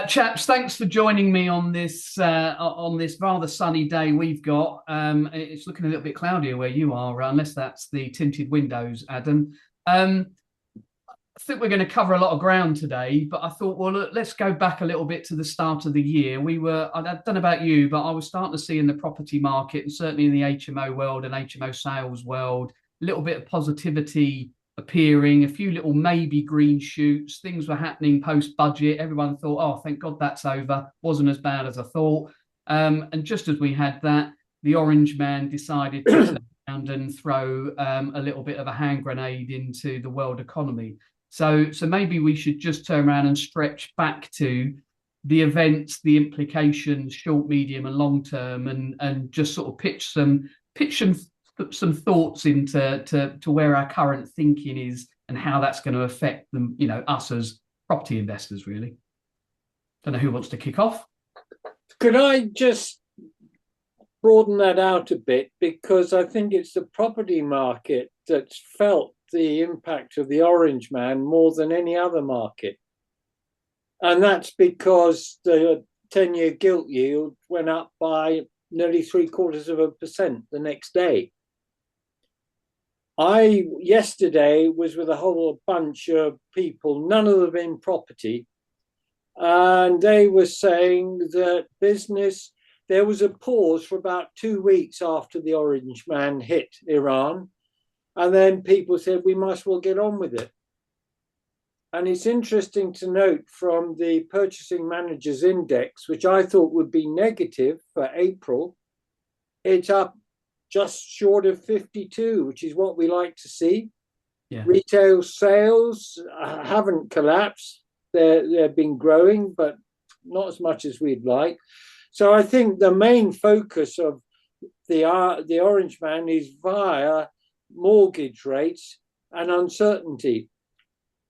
Chaps, thanks for joining me on this rather sunny day we've got. It's looking a little bit cloudier where you are, unless that's the tinted windows, Adam. Um, I think we're going to cover a lot of ground today, but I thought, well, look, let's go back a little bit to the start of the year. I don't know about you, but I was starting to see in the property market, and certainly in the HMO world and HMO sales world, a little bit of positivity appearing, a few little maybe green shoots. Things were happening post budget. Everyone thought, oh, thank God that's over. Wasn't as bad as I thought. And just as we had that, the orange man decided to turn around and throw a little bit of a hand grenade into the world economy. So maybe we should just turn around and stretch back to the events, the implications, short, medium, and long term, and just sort of pitch some thoughts into to where our current thinking is and how that's going to affect them, us as property investors, really. Don't know who wants to kick off. Could I just broaden that out a bit? Because I think it's the property market that's felt the impact of the orange man more than any other market. And that's because the 10-year gilt yield went up by nearly 0.75% the next day. I yesterday was with a whole bunch of people, none of them in property, and they were saying that there was a pause for about 2 weeks after the orange man hit Iran, and then people said we must well get on with it. And it's interesting to note from the Purchasing Managers Index, which I thought would be negative for April, it's up just short of 52, which is what we like to see. Yeah. Retail sales haven't collapsed. They've been growing, but not as much as we'd like. So I think the main focus of the orange man is via mortgage rates and uncertainty.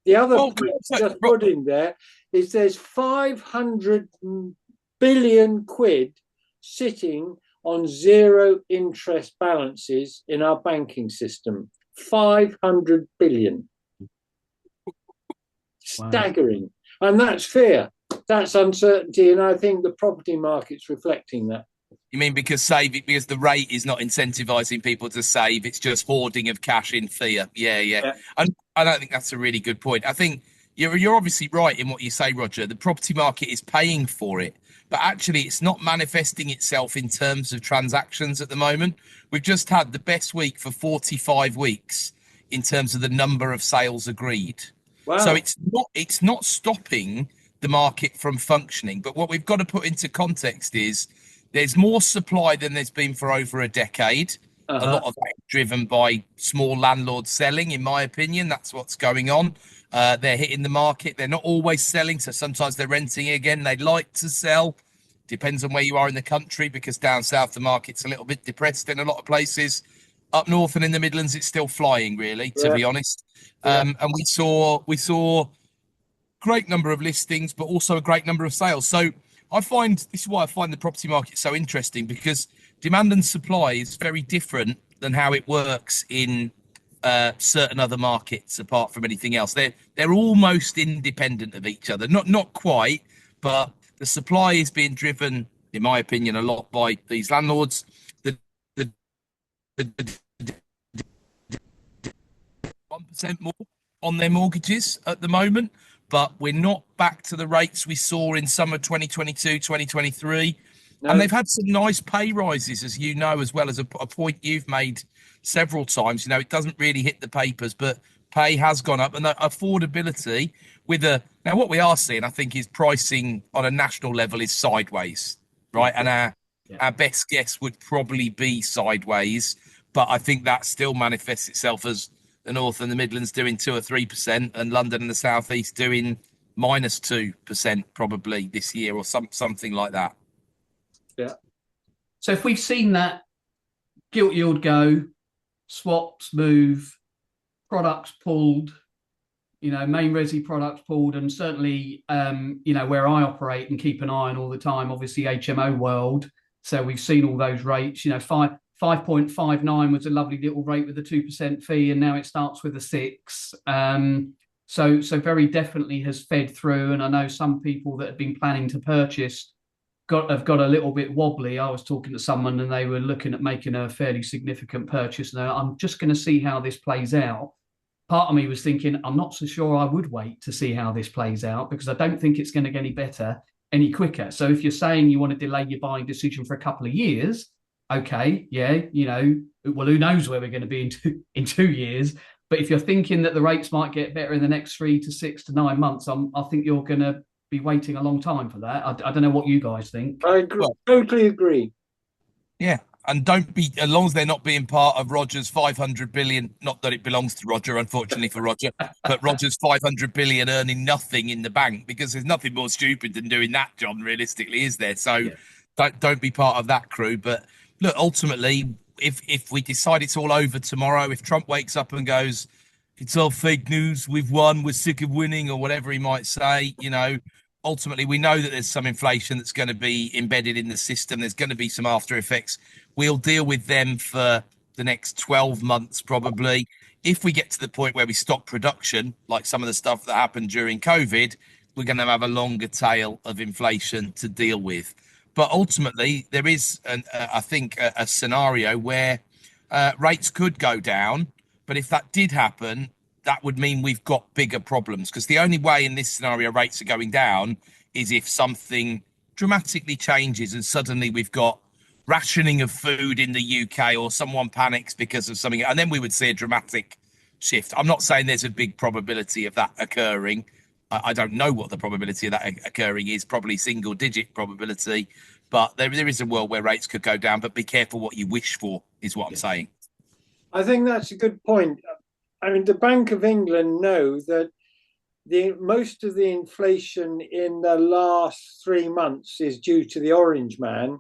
The other point just put in there is there's 500 billion quid sitting on zero interest balances in our banking system. 500 billion. Staggering. Wow. And that's fear. That's uncertainty. And I think the property market's reflecting that. You mean because the rate is not incentivizing people to save, it's just hoarding of cash in fear. Yeah. And I don't think that's a really good point. I think you're obviously right in what you say, Roger. The property market is paying for it, but actually it's not manifesting itself in terms of transactions at the moment. We've just had the best week for 45 weeks in terms of the number of sales agreed. Wow. So it's not stopping the market from functioning. But what we've got to put into context is there's more supply than there's been for over a decade. A lot of that driven by small landlords selling, in my opinion. That's what's going on. They're hitting the market. They're not always selling, so sometimes they're renting again. They'd like to sell. Depends on where you are in the country, because down south the market's a little bit depressed in a lot of places. Up north and in the Midlands, it's still flying, really, to be honest. And we saw great number of listings, but also a great number of sales. So this is why I find the property market so interesting, because demand and supply is very different than how it works in certain other markets, apart from anything else. They're almost independent of each other. Not quite, but the supply is being driven, in my opinion, a lot by these landlords. The 1% more on their mortgages at the moment, but we're not back to the rates we saw in summer 2022, 2023. No. And they've had some nice pay rises, as you know, as well, as a point you've made several times. It doesn't really hit the papers, but pay has gone up, and the affordability now what we are seeing, I think, is pricing on a national level is sideways, right? And our best guess would probably be sideways, but I think that still manifests itself as the North and the Midlands doing 2 or 3%, and London and the South East doing -2% probably this year, or something like that. Yeah. So if we've seen that gilt yield go, swaps move, products pulled, main resi products pulled, and certainly, where I operate and keep an eye on all the time, obviously HMO world. So we've seen all those rates. 5.59 was a lovely little rate with a 2% fee, and now it starts with a 6. So very definitely has fed through. And I know some people that have been planning to purchase have got a little bit wobbly. I was talking to someone and they were looking at making a fairly significant purchase. Now I'm just going to see how this plays out. Part of me was thinking, I'm not so sure I would wait to see how this plays out because I don't think it's going to get any better any quicker. So if you're saying you want to delay your buying decision for a couple of years, okay, yeah, well, who knows where we're going to be in 2 years. But if you're thinking that the rates might get better in the next 3 to 6 to 9 months, I think you're going to be waiting a long time for that. I don't know what you guys think. I agree, totally agree. Yeah. And don't be, as long as they're not being part of Roger's 500 billion, not that it belongs to Roger, unfortunately for Roger, but Roger's 500 billion earning nothing in the bank, because there's nothing more stupid than doing that, John, realistically, is there? So don't be part of that crew. But look, ultimately, if we decide it's all over tomorrow, if Trump wakes up and goes, it's all fake news, we've won, we're sick of winning, or whatever he might say, ultimately we know that there's some inflation that's going to be embedded in the system. There's going to be some after effects. We'll deal with them for the next 12 months, probably. If we get to the point where we stop production, like some of the stuff that happened during COVID, we're going to have a longer tail of inflation to deal with. But ultimately, there is, I think, a scenario where rates could go down. But if that did happen, that would mean we've got bigger problems, because the only way in this scenario rates are going down is if something dramatically changes and suddenly we've got rationing of food in the UK, or someone panics because of something, and then we would see a dramatic shift. I'm not saying there's a big probability of that occurring. I don't know what the probability of that occurring is, probably single digit probability, but there is a world where rates could go down. But be careful what you wish for, is what I'm saying. I think that's a good point. I mean, the Bank of England know that most of the inflation in the last 3 months is due to the orange man,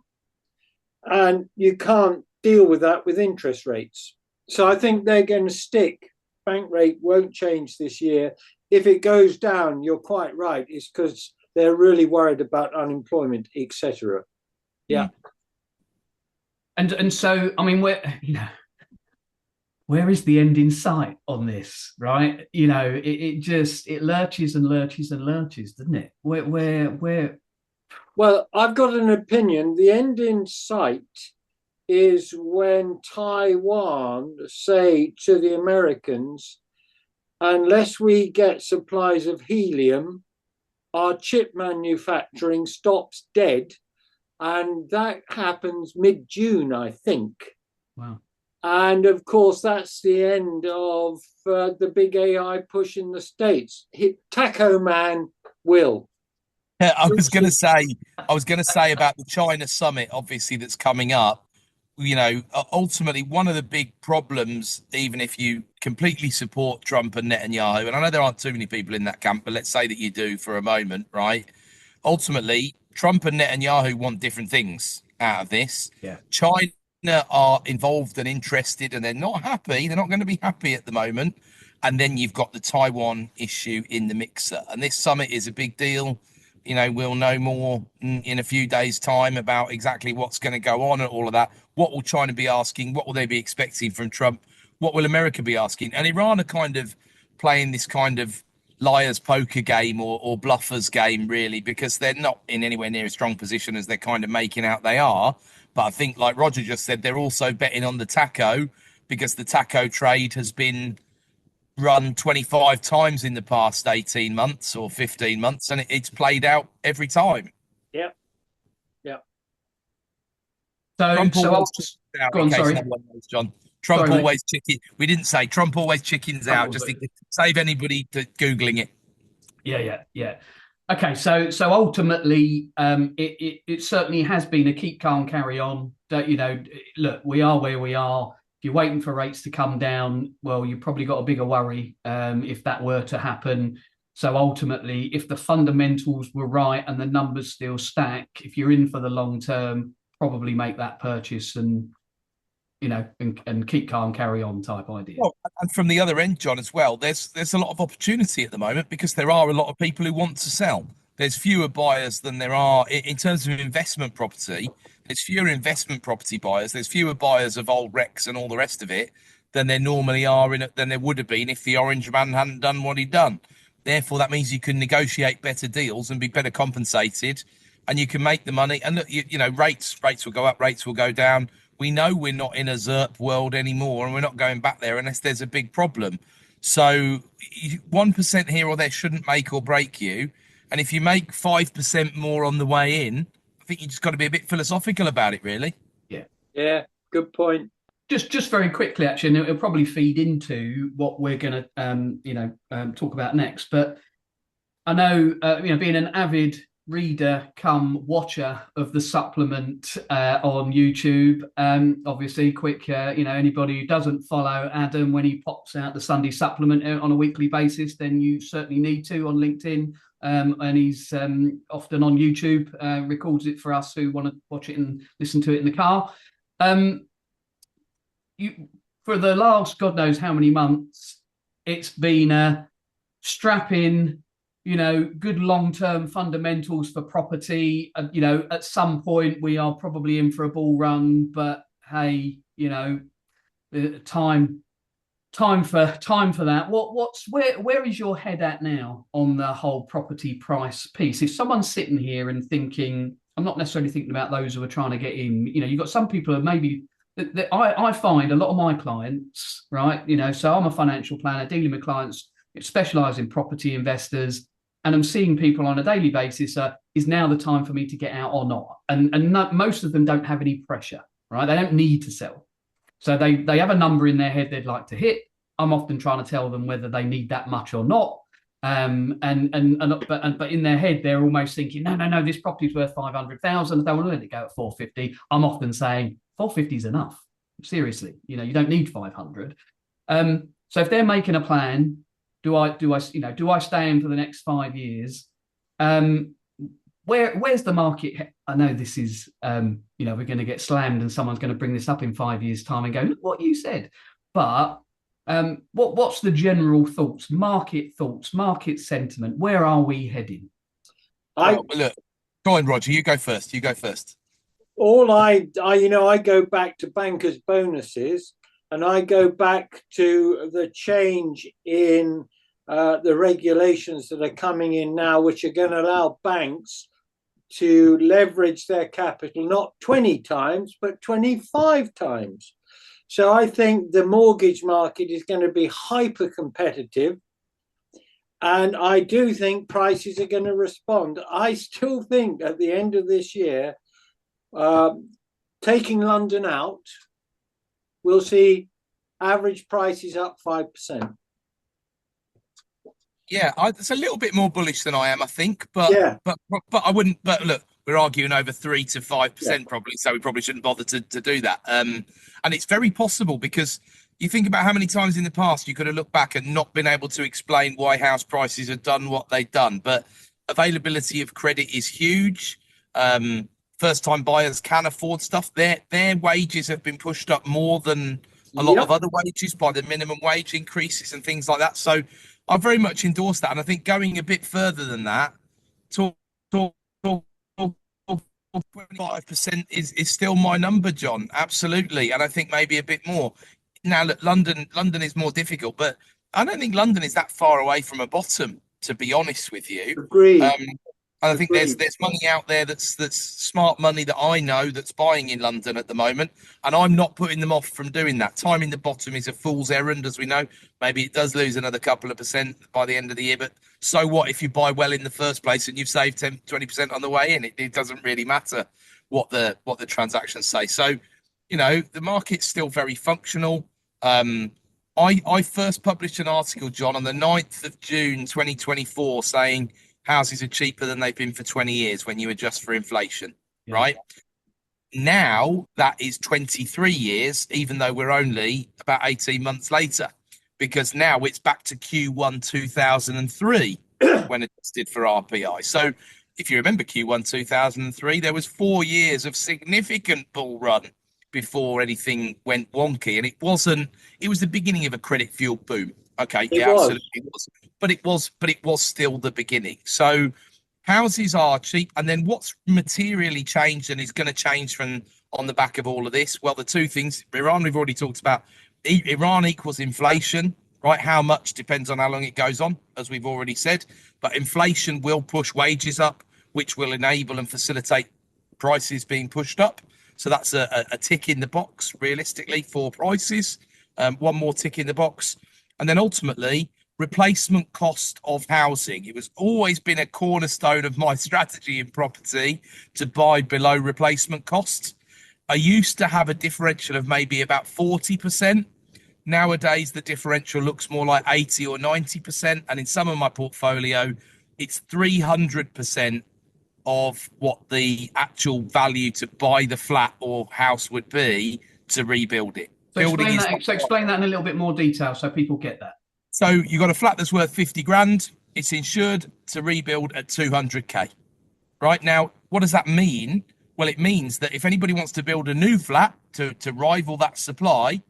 and you can't deal with that with interest rates. So I think they're going to stick. Bank rate won't change this year. If it goes down, you're quite right. It's because they're really worried about unemployment, etc. Yeah. And so, I mean, where is the end in sight on this, right? It lurches and lurches and lurches, doesn't it? Where? Well, I've got an opinion. The end in sight is when Taiwan say to the Americans, unless we get supplies of helium, our chip manufacturing stops dead. And that happens mid-June, I think. Wow. And of course, that's the end of the big AI push in the States. Taco Man will. Yeah, I was going to say about the China summit, obviously, that's coming up. Ultimately, one of the big problems, even if you completely support Trump and Netanyahu, and I know there aren't too many people in that camp, but let's say that you do for a moment, right? Ultimately, Trump and Netanyahu want different things out of this. Yeah. China are involved and interested, and they're not happy. They're not going to be happy at the moment. And then you've got the Taiwan issue in the mixer. And this summit is a big deal. We'll know more in a few days' time about exactly what's going to go on and all of that. What will China be asking? What will they be expecting from Trump? What will America be asking? And Iran are kind of playing this kind of liar's poker game or bluffers game, really, because they're not in anywhere near a strong position as they're kind of making out they are. But I think, like Roger just said, they're also betting on the taco, because the taco trade has been run 25 times in the past 18 months or 15 months, and it's played out every time. Yeah. Trump always we didn't say Trump always chickens out, just to save anybody to Googling it. Yeah. Okay, so ultimately, it certainly has been a keep calm, carry on. Look, we are where we are. If you're waiting for rates to come down, well, you've probably got a bigger worry if that were to happen. So ultimately, if the fundamentals were right and the numbers still stack, if you're in for the long term, probably make that purchase and keep calm, carry on type idea. Well, and from the other end, John, as well, there's a lot of opportunity at the moment, because there are a lot of people who want to sell. There's fewer buyers than there are in terms of investment property. There's fewer investment property buyers. There's fewer buyers of old wrecks and all the rest of it than there normally are than there would have been if the orange man hadn't done what he'd done. Therefore, that means you can negotiate better deals and be better compensated, and you can make the money. And look, you know, rates will go up, rates will go down. We know we're not in a ZERP world anymore, and we're not going back there unless there's a big problem. So 1% here or there shouldn't make or break you. And if you make 5% more on the way in, I think you just got to be a bit philosophical about it, really. Yeah, good point. Just very quickly, actually, and it'll probably feed into what we're going to talk about next. But I know, being an avid reader come watcher of the supplement on YouTube, obviously, anybody who doesn't follow Adam when he pops out the Sunday supplement on a weekly basis, then you certainly need to on LinkedIn. And he's often on YouTube, records it for us who want to watch it and listen to it in the car. For the last God knows how many months, it's been strapping, good long-term fundamentals for property. At some point we are probably in for a bull run, but hey, time for that. Where is your head at now on the whole property price piece? If someone's sitting here and thinking, I'm not necessarily thinking about those who are trying to get in. You've got some people who maybe. I find a lot of my clients, right? So I'm a financial planner dealing with clients that specialize in property investors, and I'm seeing people on a daily basis. Is now the time for me to get out or not? And most of them don't have any pressure, right? They don't need to sell, so they have a number in their head they'd like to hit. I'm often trying to tell them whether they need that much or not. But in their head they're almost thinking, no, this property's worth 500,000. I don't want to let it go at 450. I'm often saying 450 is enough. Seriously, you don't need 500. So if they're making a plan, do I stay in for the next 5 years? Where's the market? I know this is, we're going to get slammed and someone's going to bring this up in 5 years' time and go, look what you said. But what's the general thoughts, market sentiment? Where are we heading? Look, go on, Roger. You go first. I go back to bankers' bonuses, and I go back to the change in the regulations that are coming in now, which are going to allow banks to leverage their capital not 20 times, but 25 times. So I think the mortgage market is going to be hyper competitive. And I do think prices are going to respond. I still think at the end of this year, taking London out, we'll see average prices up 5%. Yeah, it's a little bit more bullish than I am, I think. But I wouldn't. But look, we're arguing over 3 to 5% probably, so we probably shouldn't bother to do that. And it's very possible because you think about how many times in the past you could have looked back and not been able to explain why house prices have done what they've done. But availability of credit is huge. First-time buyers can afford stuff. Their wages have been pushed up more than a lot of other wages by the minimum wage increases and things like that. So I very much endorse that. And I think going a bit further than that, 25% is still my number, John. Absolutely. And I think maybe a bit more. Now, look, London is more difficult, but I don't think London is that far away from a bottom, to be honest with you. Agreed. And I think there's money out there that's smart money that I know that's buying in London at the moment, and I'm not putting them off from doing that. Timing the bottom is a fool's errand, as we know. Maybe it does lose another couple of percent by the end of the year, but so what if you buy well in the first place and you've saved 10-20% on the way in? It doesn't really matter what the transactions say. So, the market's still very functional. I first published an article, John, on the 9th of June 2024 saying houses are cheaper than they've been for 20 years when you adjust for inflation, right? Now that is 23 years, even though we're only about 18 months later, because now it's back to Q1 2003 when adjusted for RPI. So if you remember Q1 2003, there was 4 years of significant bull run before anything went wonky. And it was the beginning of a credit fueled boom. Okay, absolutely was. But it was still the beginning. So houses are cheap. And then what's materially changed and is going to change on the back of all of this? Well, the two things, Iran, we've already talked about. Iran equals inflation. right? How much depends on how long it goes on, as we've already said. But inflation will push wages up, which will enable and facilitate prices being pushed up. So that's a tick in the box, realistically, for prices. One more tick in the box. And then ultimately, replacement cost of housing. It was always been a cornerstone of my strategy in property to buy below replacement cost. I used to have a differential of maybe about 40%. Nowadays, the differential looks more like 80 or 90%. And in some of my portfolio, it's 300% of what the actual value to buy the flat or house would be to rebuild it. So explain that in a little bit more detail so people get that. So you've got a flat that's worth 50 grand. It's insured to rebuild at 200k. Right now, what does that mean? Well, it means that if anybody wants to build a new flat to rival that supply,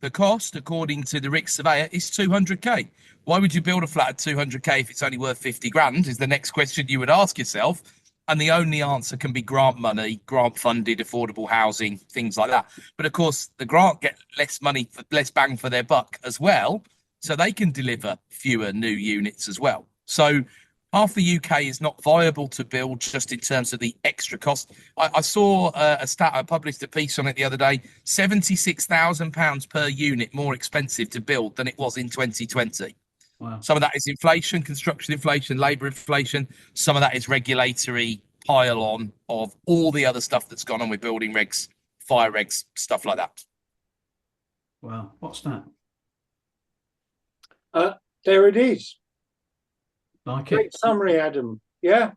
the cost, according to the RICS surveyor, is 200k. Why would you build a flat at 200k if it's only worth 50 grand is the next question you would ask yourself. And the only answer can be grant money, grant funded, affordable housing, things like that. But of course, the grant get less money, for less bang for their buck as well. So they can deliver fewer new units as well. So half the UK is not viable to build just in terms of the extra cost. I saw a stat, I published a piece on it the other day, £76,000 per unit more expensive to build than it was in 2020. Wow. Some of that is inflation, construction inflation, labour inflation. Some of that is regulatory pile on of all the other stuff that's gone on with building regs, fire regs, stuff like that. Wow. What's that? There it is. Like Great it. summary, Adam. Yeah.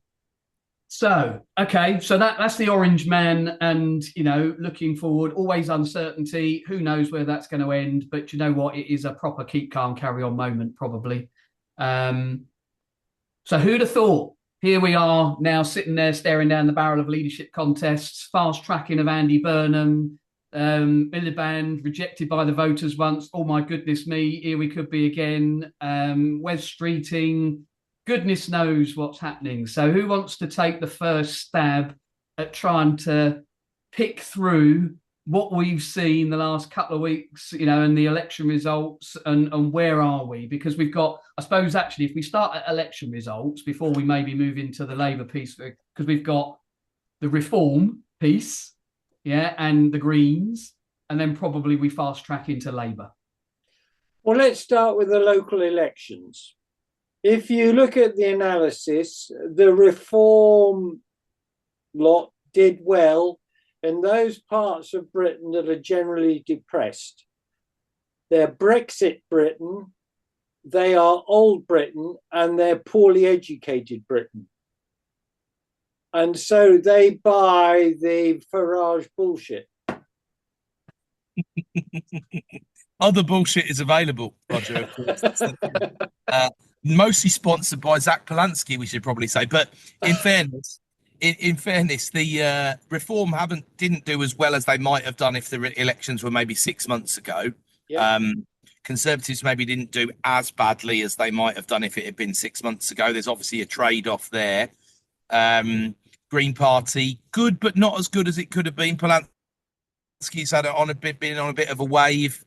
So, okay, so that's the orange man, and looking forward, always uncertainty. Who knows where that's going to end? But you know what? It is a proper keep calm, carry on moment, probably. So who'd have thought? Here we are now sitting there staring down the barrel of leadership contests, fast tracking of Andy Burnham, Miliband rejected by the voters once. Oh my goodness me, here we could be again. Wes Streeting. Goodness knows what's happening. So who wants to take the first stab at trying to pick through what we've seen the last couple of weeks, and the election results and where are we? Because we've got, I suppose, actually, if we start at election results before we maybe move into the Labour piece, because we've got the reform piece, and the Greens, and then probably we fast track into Labour. Well, let's start with the local elections. If you look at the analysis, the reform lot did well in those parts of Britain that are generally depressed. They're Brexit Britain, they are old Britain, and they're poorly educated Britain. And so they buy the Farage bullshit. Other bullshit is available, Roger. Mostly sponsored by Zach Polanski, we should probably say. But in fairness, the reform didn't do as well as they might have done if the elections were maybe 6 months ago. Yeah. Conservatives maybe didn't do as badly as they might have done if it had been 6 months ago. There's obviously a trade-off there. Green Party, good, but not as good as it could have been. Polanski's been on a bit of a wave.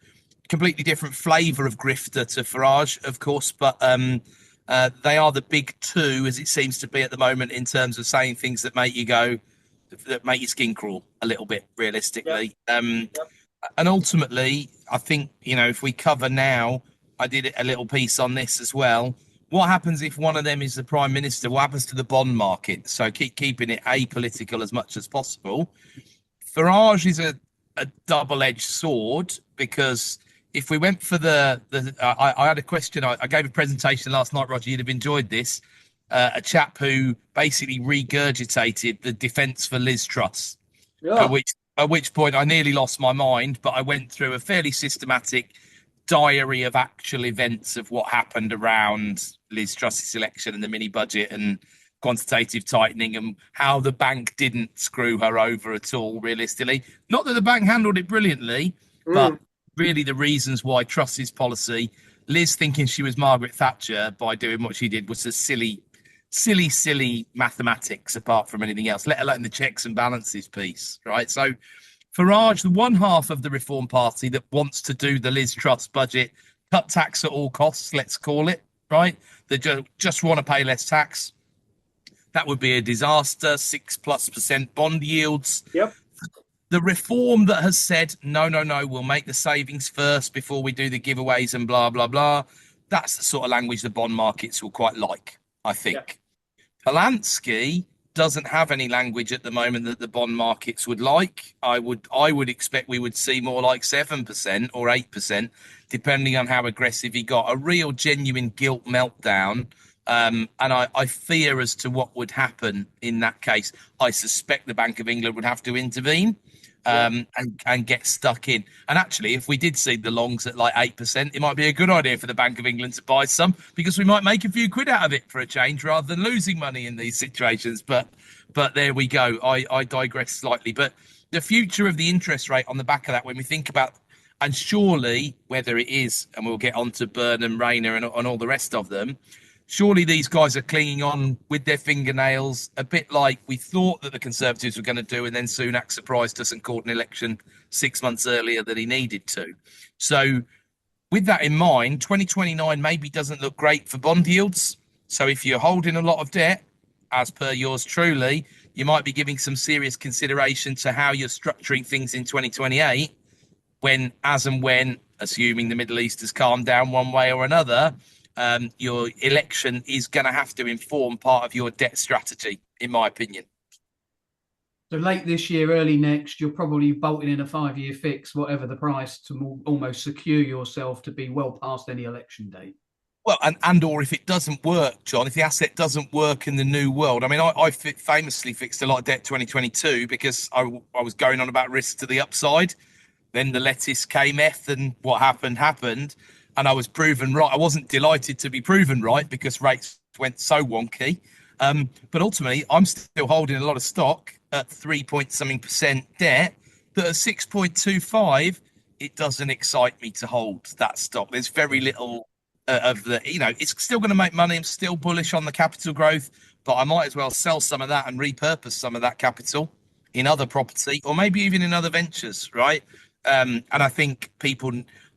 Completely different flavour of grifter to Farage, of course, but they are the big two, as it seems to be at the moment, in terms of saying things that make your skin crawl a little bit, realistically. Yep. And ultimately, I think, if we cover now, I did a little piece on this as well. What happens if one of them is the Prime Minister? What happens to the bond market? So keeping it apolitical as much as possible. Farage is a double-edged sword, because if we went for I had a question. I gave a presentation last night, Roger. You'd have enjoyed this. A chap who basically regurgitated the defence for Liz Truss. Yeah. At which point I nearly lost my mind, but I went through a fairly systematic diary of actual events of what happened around Liz Truss's election and the mini budget and quantitative tightening, and how the bank didn't screw her over at all, realistically. Not that the bank handled it brilliantly, but really the reasons why Truss's policy, Liz thinking she was Margaret Thatcher by doing what she did, was a silly mathematics apart from anything else, let alone the checks and balances piece, right? So Farage, the one half of the Reform Party that wants to do the Liz Truss budget, cut tax at all costs, let's call it, right? They just want to pay less tax. That would be a disaster. 6+% bond yields. Yep. The reform that has said, no, we'll make the savings first before we do the giveaways and blah, blah, blah. That's the sort of language the bond markets will quite like, I think. Yeah. Polanski doesn't have any language at the moment that the bond markets would like. I would expect we would see more like 7% or 8%, depending on how aggressive he got. A real genuine gilt meltdown. And I fear as to what would happen in that case. I suspect the Bank of England would have to intervene and get stuck in. And actually, if we did see the longs at like 8%, it might be a good idea for the Bank of England to buy some, because we might make a few quid out of it for a change rather than losing money in these situations. But there we go. I digress slightly. But the future of the interest rate on the back of that, when we think about, and surely whether it is, and we'll get on to Burnham, Rayner and all the rest of them, surely these guys are clinging on with their fingernails, a bit like we thought that the Conservatives were going to do, and then Sunak surprised us and called an election 6 months earlier than he needed to. So with that in mind, 2029 maybe doesn't look great for bond yields. So if you're holding a lot of debt, as per yours truly, you might be giving some serious consideration to how you're structuring things in 2028, when, assuming the Middle East has calmed down one way or another, your election is going to have to inform part of your debt strategy, in my opinion. So late this year, early next, you're probably bolting in a 5-year fix, whatever the price, to almost secure yourself to be well past any election date. Well, and or if it doesn't work, John, if the asset doesn't work in the new world. I mean, I famously fixed a lot of debt 2022 because I was going on about risk to the upside. Then the lettuce came and what happened. And I was proven right. I wasn't delighted to be proven right because rates went so wonky. But ultimately, I'm still holding a lot of stock at 3-point-something% debt. But at 6.25, it doesn't excite me to hold that stock. There's very little of the, it's still going to make money. I'm still bullish on the capital growth, but I might as well sell some of that and repurpose some of that capital in other property or maybe even in other ventures, right? And I think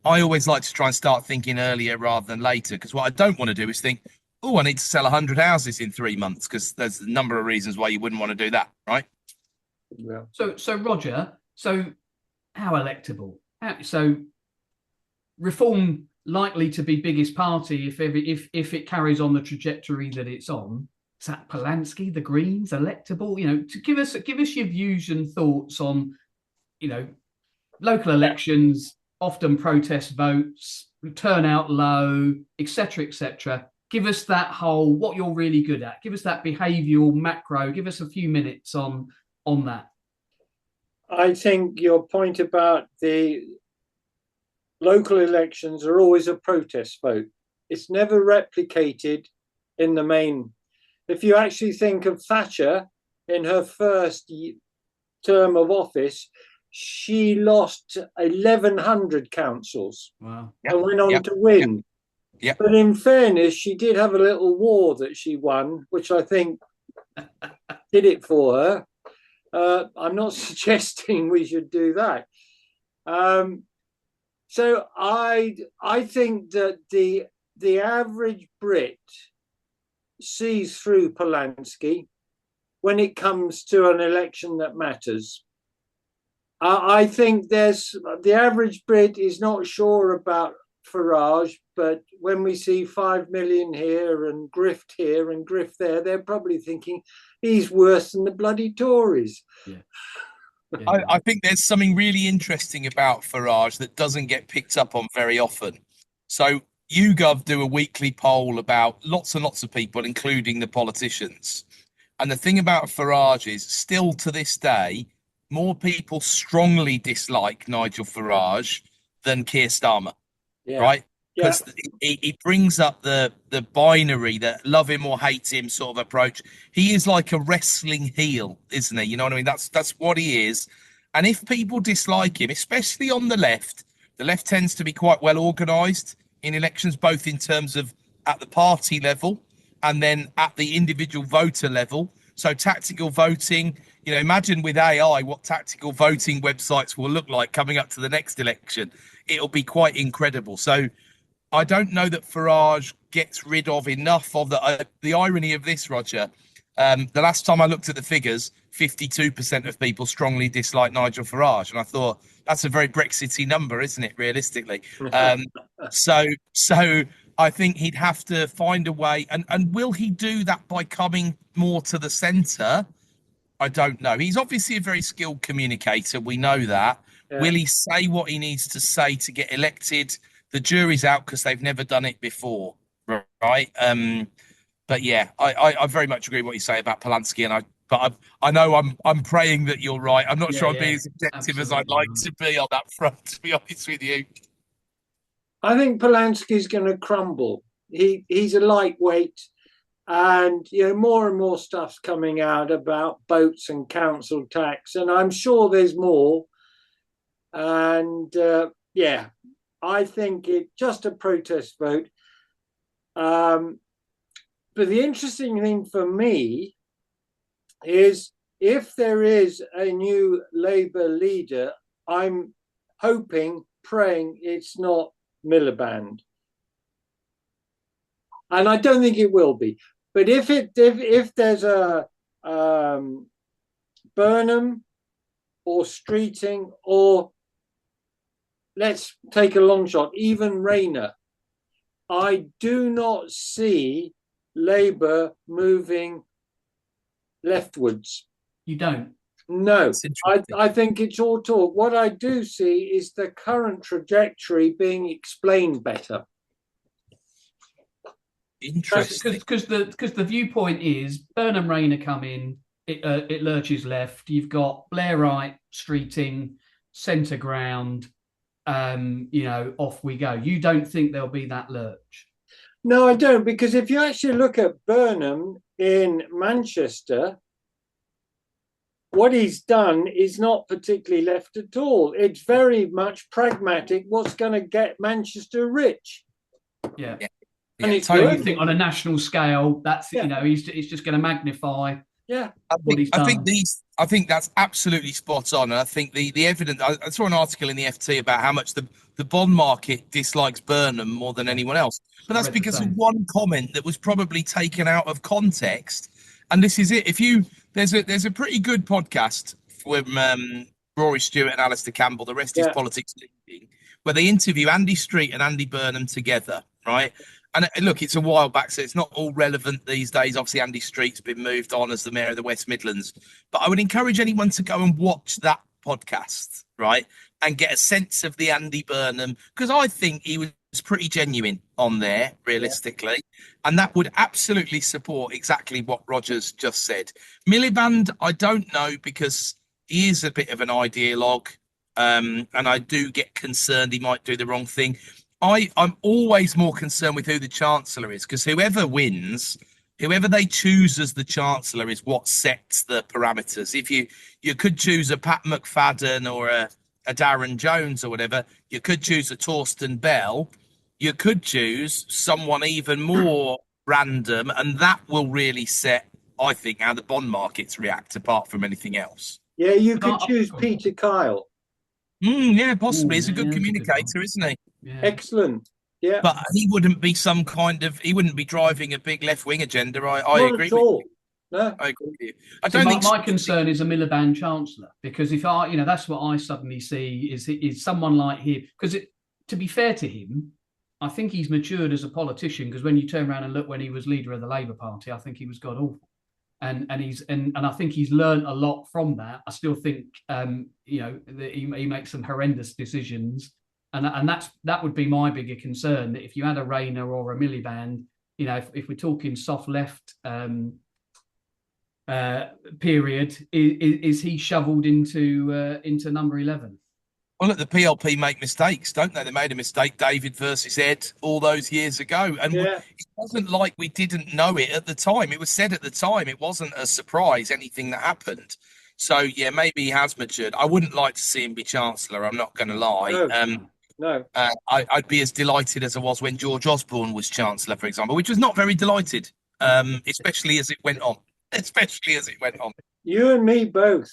I always like to try and start thinking earlier rather than later, because what I don't want to do is think, I need to sell 100 houses in 3 months, because there's a number of reasons why you wouldn't want to do that, right? Yeah. So Roger, how electable? So Reform likely to be biggest party if it carries on the trajectory that it's on. Is that Polanski, the Greens, electable? To give us your views and thoughts on, local elections, often protest votes, turnout low, etc. Give us that whole, what you're really good at. Give us that behavioural macro. Give us a few minutes on that. I think your point about the local elections are always a protest vote. It's never replicated in the main. If you actually think of Thatcher in her first term of office, she lost 1,100 councils. Wow. And went on to win. Yep. But in fairness, she did have a little war that she won, which I think did it for her. I'm not suggesting we should do that. So I think that the average Brit sees through Polanski when it comes to an election that matters. I think the average Brit is not sure about Farage, but when we see 5 million here and grift there, they're probably thinking he's worse than the bloody Tories. Yeah. I think there's something really interesting about Farage that doesn't get picked up on very often. So YouGov do a weekly poll about lots and lots of people, including the politicians. And the thing about Farage is, still to this day, more people strongly dislike Nigel Farage than Keir Starmer, right? Because he brings up the binary, that love him or hate him sort of approach. He is like a wrestling heel, isn't he? You know what I mean? That's what he is. And if people dislike him, especially on the left tends to be quite well organised in elections, both in terms of at the party level and then at the individual voter level. So tactical voting, imagine with AI what tactical voting websites will look like coming up to the next election. It'll be quite incredible. So I don't know that Farage gets rid of enough of the irony of this, Roger. The last time I looked at the figures, 52% of people strongly dislike Nigel Farage, and I thought that's a very Brexity number, isn't it? Realistically, um, so I think he'd have to find a way, and will he do that by coming more to the centre? I don't know. He's obviously a very skilled communicator. We know that. Yeah. Will he say what he needs to say to get elected? The jury's out because they've never done it before, right? But yeah, I very much agree with what you say about Polanski, I know I'm praying that you're right. I'm not sure I'm being as objective as I'd like to be on that front, to be honest with you. I think Polanski's going to crumble. He's a lightweight, and more and more stuff's coming out about boats and council tax, and I'm sure there's more. And I think it's just a protest vote. But the interesting thing for me is if there is a new Labour leader, I'm hoping, praying it's not Miliband. And I don't think it will be. But if there's a Burnham or Streeting, or let's take a long shot, even Rayner, I do not see Labour moving leftwards. You don't? No, I think it's all talk. What I do see is the current trajectory being explained better. Interesting. Because the viewpoint is Burnham Rayner come in, it lurches left. You've got Blairite, Streeting, centre ground. Off we go. You don't think there'll be that lurch? No, I don't, because if you actually look at Burnham in Manchester, what he's done is not particularly left at all. It's very much pragmatic. What's going to get Manchester rich? Yeah. And it's totally think on a national scale, that's he's just going to magnify. Yeah, I think that's absolutely spot on. And I think the evidence. I saw an article in the FT about how much the bond market dislikes Burnham more than anyone else, but that's because of one comment that was probably taken out of context. And this is it. There's a pretty good podcast with Rory Stewart and Alistair Campbell, The Rest is Politics, where they interview Andy Street and Andy Burnham together, right? And look, it's a while back, so it's not all relevant these days. Obviously, Andy Street's been moved on as the Mayor of the West Midlands. But I would encourage anyone to go and watch that podcast, right? And get a sense of the Andy Burnham, because I think he was pretty genuine on there, realistically. Yeah. And that would absolutely support exactly what Roger's just said. Miliband, I don't know, because he is a bit of an ideologue. And I do get concerned he might do the wrong thing. I'm always more concerned with who the Chancellor is, because whoever wins, whoever they choose as the Chancellor is what sets the parameters. If you could choose a Pat McFadden or a Darren Jones or whatever, you could choose a Torsten Bell, you could choose someone even more random, and that will really set, I think, how the bond markets react, apart from anything else. Yeah, you could choose Peter Kyle. Yeah, possibly. He's a good communicator, isn't he? Yeah. Excellent. Yeah, but he wouldn't be he wouldn't be driving a big left-wing agenda. I agree with you. No, I agree with you. I don't think my concern is a Miliband Chancellor, because if that's what I suddenly see is someone like him. Because to be fair to him, I think he's matured as a politician. Because when you turn around and look when he was leader of the Labour Party, I think he was god awful. And I think he's learned a lot from that. I still think that he makes some horrendous decisions, and that would be my bigger concern. That if you had a Rayner or a Miliband, if we're talking soft left period, is he shoveled into number 11? Well, look, the PLP make mistakes, don't they? They made a mistake, David versus Ed, all those years ago. And it wasn't like we didn't know it at the time. It was said at the time. It wasn't a surprise, anything that happened. So, yeah, maybe he has matured. I wouldn't like to see him be Chancellor, I'm not going to lie. No. I'd be as delighted as I was when George Osborne was Chancellor, for example, which was not very delighted, especially as it went on. You and me both.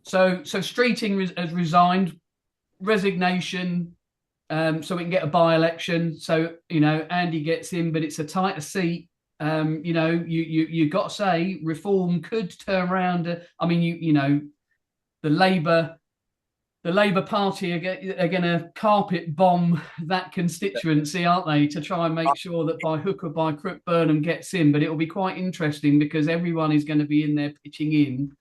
So Streeting has resigned. Resignation. so we can get a by-election. So, you know, Andy gets in, but it's a tighter seat. You know, you got to say reform could turn around. I mean, you know, the Labour Party are going to carpet bomb that constituency, aren't they, to try and make sure that by hook or by crook Burnham gets in. But it will be quite interesting because everyone is going to be in there pitching in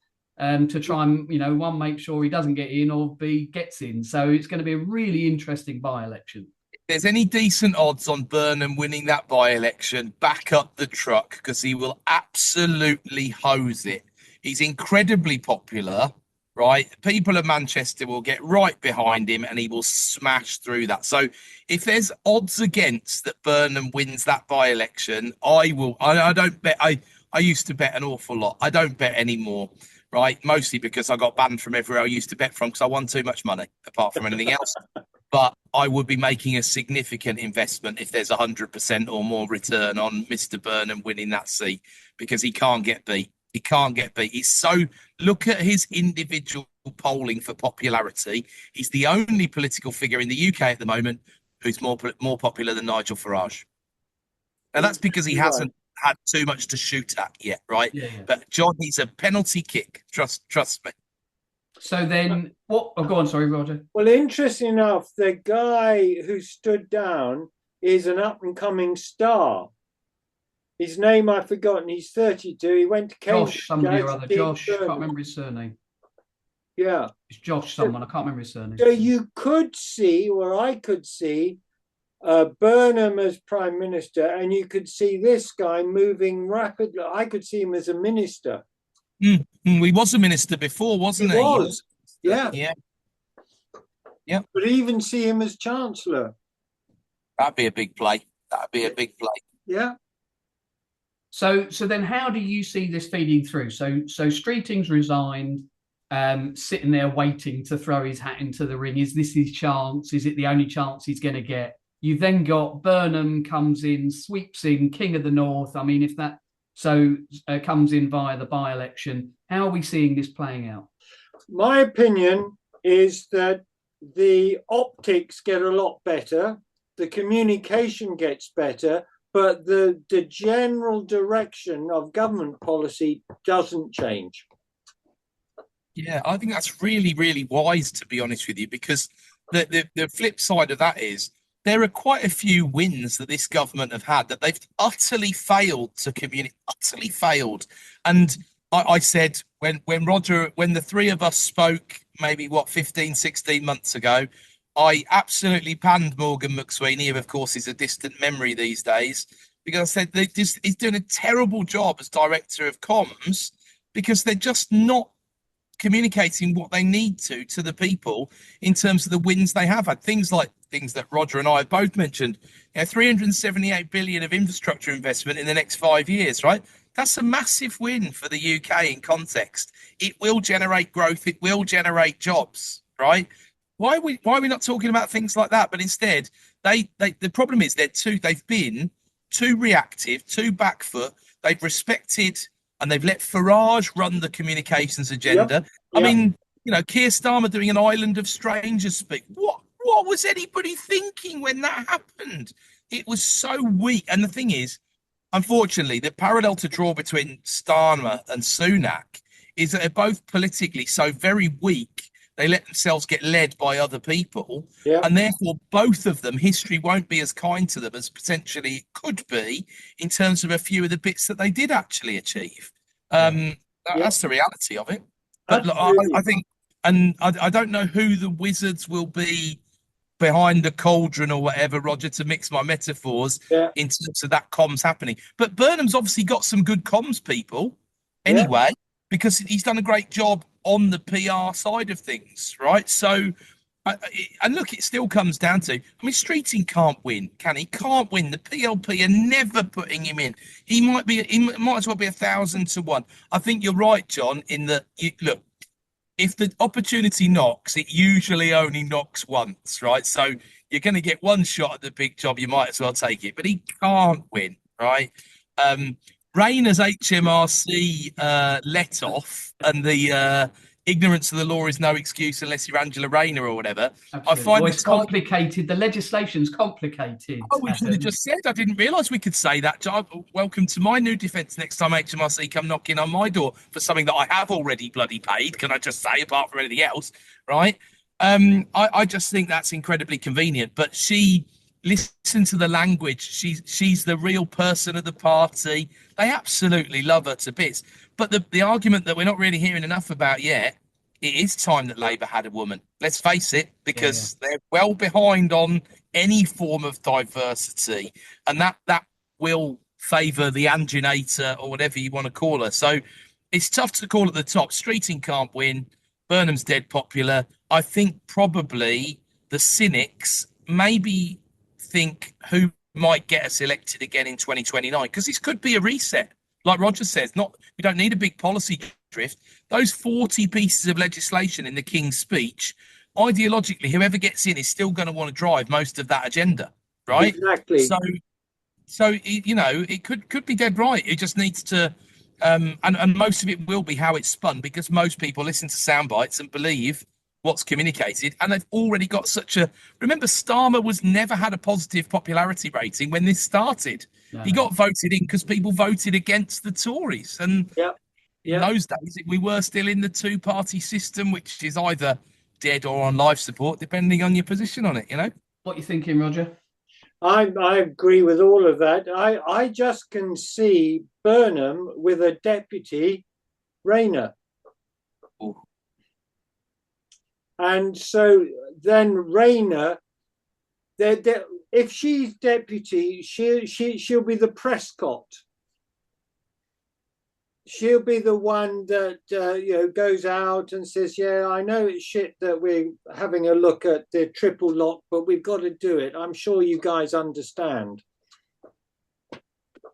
to try and, you know, one, make sure he doesn't get in, or B, gets in. So it's going to be a really interesting by-election. If there's any decent odds on Burnham winning that by-election, back up the truck, because he will absolutely hose it. He's incredibly popular, right? People of Manchester will get right behind him and he will smash through that. So if there's odds against that Burnham wins that by-election, I don't bet. I used to bet an awful lot. I don't bet anymore, right? Mostly because I got banned from everywhere I used to bet from because I won too much money, apart from anything else. But I would be making a significant investment if there's 100% or more return on Mr. Burnham winning that seat, because he can't get beat. He can't get beat. He's so, look at his individual polling for popularity. He's the only political figure in the UK at the moment who's more popular than Nigel Farage. And that's because he hasn't had too much to shoot at yet, right? Yeah. But John, he's a penalty kick. Trust me. So then, what? Oh, go on. Sorry, Roger. Well, interesting enough, the guy who stood down is an up-and-coming star. His name I've forgotten. He's 32. He went to Cambridge. Josh, somebody or other. Josh, can't remember his surname. Yeah. It's Josh someone. I can't remember his surname. So you could see, or I could see, Burnham as Prime Minister, and you could see this guy moving rapidly. I could see him as a minister. He was a minister before, wasn't he? He was. Yeah. Yeah. But even see him as Chancellor. That'd be a big play. Yeah. So then how do you see this feeding through? So Streeting's resigned, sitting there waiting to throw his hat into the ring. Is this his chance? Is it the only chance he's going to get? You've then got Burnham comes in, sweeps in, King of the North. I mean, if that comes in via the by-election, how are we seeing this playing out? My opinion is that the optics get a lot better, the communication gets better, but the general direction of government policy doesn't change. Yeah, I think that's really, really wise, to be honest with you, because the flip side of that is there are quite a few wins that this government have had that they've utterly failed to communicate, utterly failed. And I said when the three of us spoke, maybe 15, 16 months ago, I absolutely panned Morgan McSweeney, who of course is a distant memory these days, because I said he's doing a terrible job as director of comms because they're just not communicating what they need to the people in terms of the wins they have had. Things that Roger and I have both mentioned, 378 billion of infrastructure investment in the next 5 years, right? That's a massive win for the UK in context. It will generate growth. It will generate jobs, right? Why are we not talking about things like that? But instead, the problem is they've been too reactive, too back foot. They've respected and they've let Farage run the communications agenda. Yep. I mean, Keir Starmer doing an Island of Strangers speak. What was anybody thinking when that happened? It was so weak. And the thing is, unfortunately, the parallel to draw between Starmer and Sunak is that they're both politically so very weak. They let themselves get led by other people. Yeah. And therefore, both of them, history won't be as kind to them as potentially it could be in terms of a few of the bits that they did actually achieve. That's the reality of it. But look, I think, and I don't know who the wizards will be behind the cauldron or whatever, Roger, to mix my metaphors in terms of that comms happening. But Burnham's obviously got some good comms people anyway, because he's done a great job on the PR side of things, right? So, and look, it still comes down to, Streeting can't win, can he? Can't win. The PLP are never putting him in. He might as well be 1,000 to 1. I think you're right, John, in that, look, if the opportunity knocks, it usually only knocks once, right? So you're going to get one shot at the big job, you might as well take it, but he can't win, right? Rayner's HMRC let off and the ignorance of the law is no excuse unless you're Angela Rayner or whatever. Absolutely. I find it's complicated. The legislation's complicated. Oh, we should have just said. I didn't realise we could say that. Welcome to my new defence next time HMRC come knocking on my door for something that I have already bloody paid. Can I just say, apart from anything else, right? I just think that's incredibly convenient. But listen to the language. She's the real person of the party. They absolutely love her to bits. But the argument that we're not really hearing enough about yet, it is time that Labour had a woman. Let's face it, because they're well behind on any form of diversity, and that will favour the anginator or whatever you want to call her. So it's tough to call at the top. Streeting can't win. Burnham's dead popular. I think probably the cynics maybe think who might get us elected again in 2029, because this could be a reset. Like Roger says, we don't need a big policy drift. Those 40 pieces of legislation in the King's speech, ideologically, whoever gets in is still going to want to drive most of that agenda, right? Exactly. So you know, it could be dead right. It just needs to, and most of it will be how it's spun, because most people listen to sound bites and believe what's communicated, and they've already got remember, Starmer never had a positive popularity rating when this started. He got voted in because people voted against the Tories, and in those days we were still in the two-party system, which is either dead or on life support, depending on your position on it, you know. What are you thinking, Roger? I agree with all of that. I just can see Burnham with a deputy, Rayner. Ooh. And so then Rayner, if she's deputy, she'll be the Prescott. She'll be the one that goes out and says, "Yeah, I know it's shit that we're having a look at the triple lock, but we've got to do it. I'm sure you guys understand."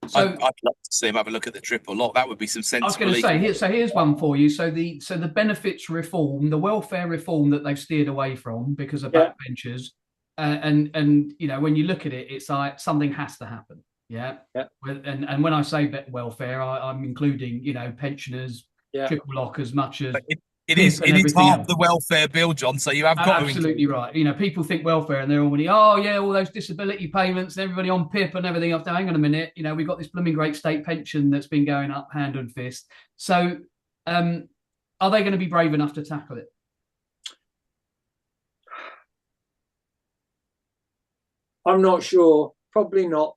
So I'd love to see him have a look at the triple lock. That would be some sensible. I was going to say, here's one for you. So the benefits reform, the welfare reform that they've steered away from because of backbenchers, and you know, when you look at it, it's like something has to happen. Yeah. And when I say welfare, I'm including, you know, pensioners, triple lock, as much as it is half the welfare bill, John. So you have got absolutely right. You know, people think welfare and they're already, all those disability payments and everybody on PIP and everything. After, hang on a minute, you know, we've got this blooming great state pension that's been going up hand and fist. So, are they going to be brave enough to tackle it? I'm not sure. Probably not.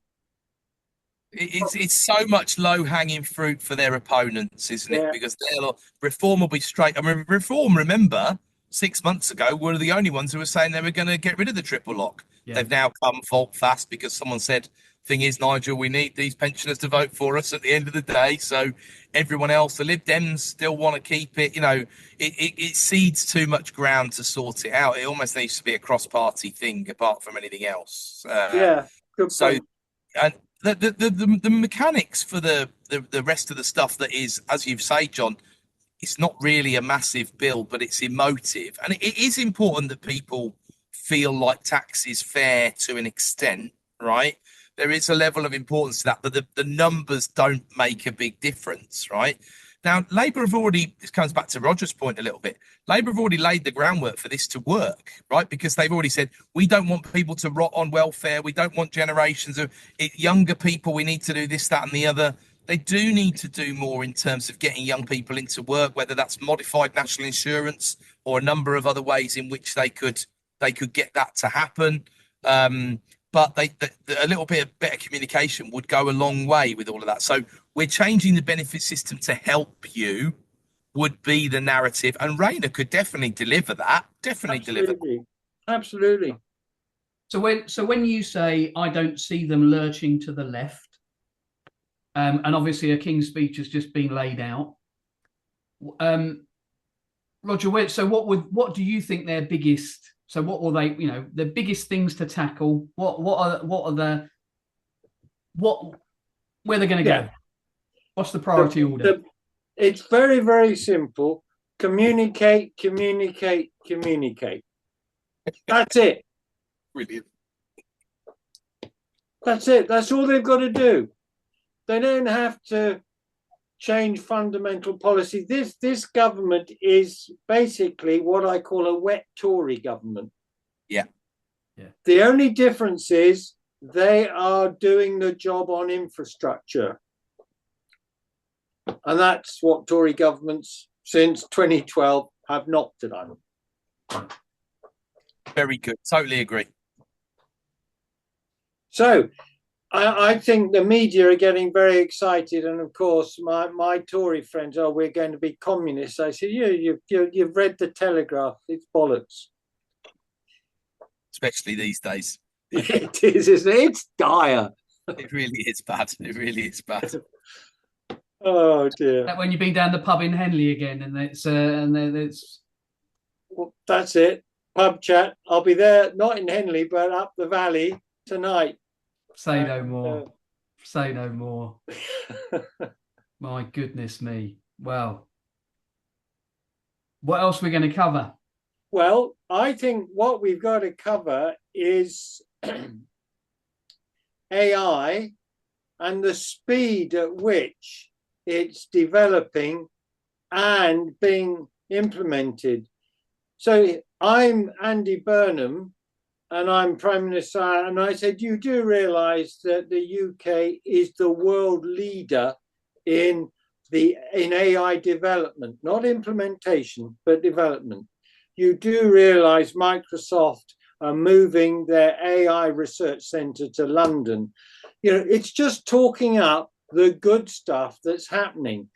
It's so much low-hanging fruit for their opponents, isn't it? Because reform will be straight. I mean, reform, remember, 6 months ago, were the only ones who were saying they were going to get rid of the triple lock. They've now come fault fast because someone said, thing is, Nigel, we need these pensioners to vote for us at the end of the day. So everyone else, the Lib Dems still want to keep it. You know, it cedes too much ground to sort it out. It almost needs to be a cross-party thing apart from anything else. Good point. And the mechanics for the rest of the stuff that is, as you've said, John, it's not really a massive bill, but it's emotive. And it is important that people feel like tax is fair to an extent, right? There is a level of importance to that, but the numbers don't make a big difference, right? Now, Labour have already, this comes back to Roger's point a little bit, Labour have already laid the groundwork for this to work, right? Because they've already said, we don't want people to rot on welfare. We don't want generations of younger people. We need to do this, that and the other. They do need to do more in terms of getting young people into work, whether that's modified national insurance or a number of other ways in which they could get that to happen. But a little bit of better communication would go a long way with all of that. So we're changing the benefit system to help you would be the narrative. And Rayner could definitely deliver that. Absolutely. So when you say, I don't see them lurching to the left, and obviously a King's speech has just been laid out, Roger, so what do you think their biggest... So what will they, you know, the biggest things to tackle? Where they're going to go? What's the priority order? It's very, very simple. Communicate. That's it. Brilliant. That's it. That's all they've got to do. They don't have to change fundamental policy. This government is basically what I call a wet Tory government. Yeah. The only difference is they are doing the job on infrastructure. And that's what Tory governments since 2012 have not done. Very good. Totally agree. So I think the media are getting very excited. And of course, my Tory friends, oh, we're going to be communists. I say, yeah, you've read the Telegraph. It's bollocks. Especially these days. It is, isn't it? It's dire. It really is bad. It really is bad. Oh dear. That when you've been down the pub in Henley again, and it's well, that's it. Pub chat. I'll be there, not in Henley, but up the valley tonight. Say no more. Say no more. My goodness me. Well, what else are we going to cover? Well, I think what we've got to cover is AI and the speed at which it's developing and being implemented. So I'm Andy Burnham and I'm Prime Minister, and I said, you do realise that the UK is the world leader in AI development, not implementation, but development. You do realise Microsoft are moving their AI research centre to London. You know, it's just talking up the good stuff that's happening.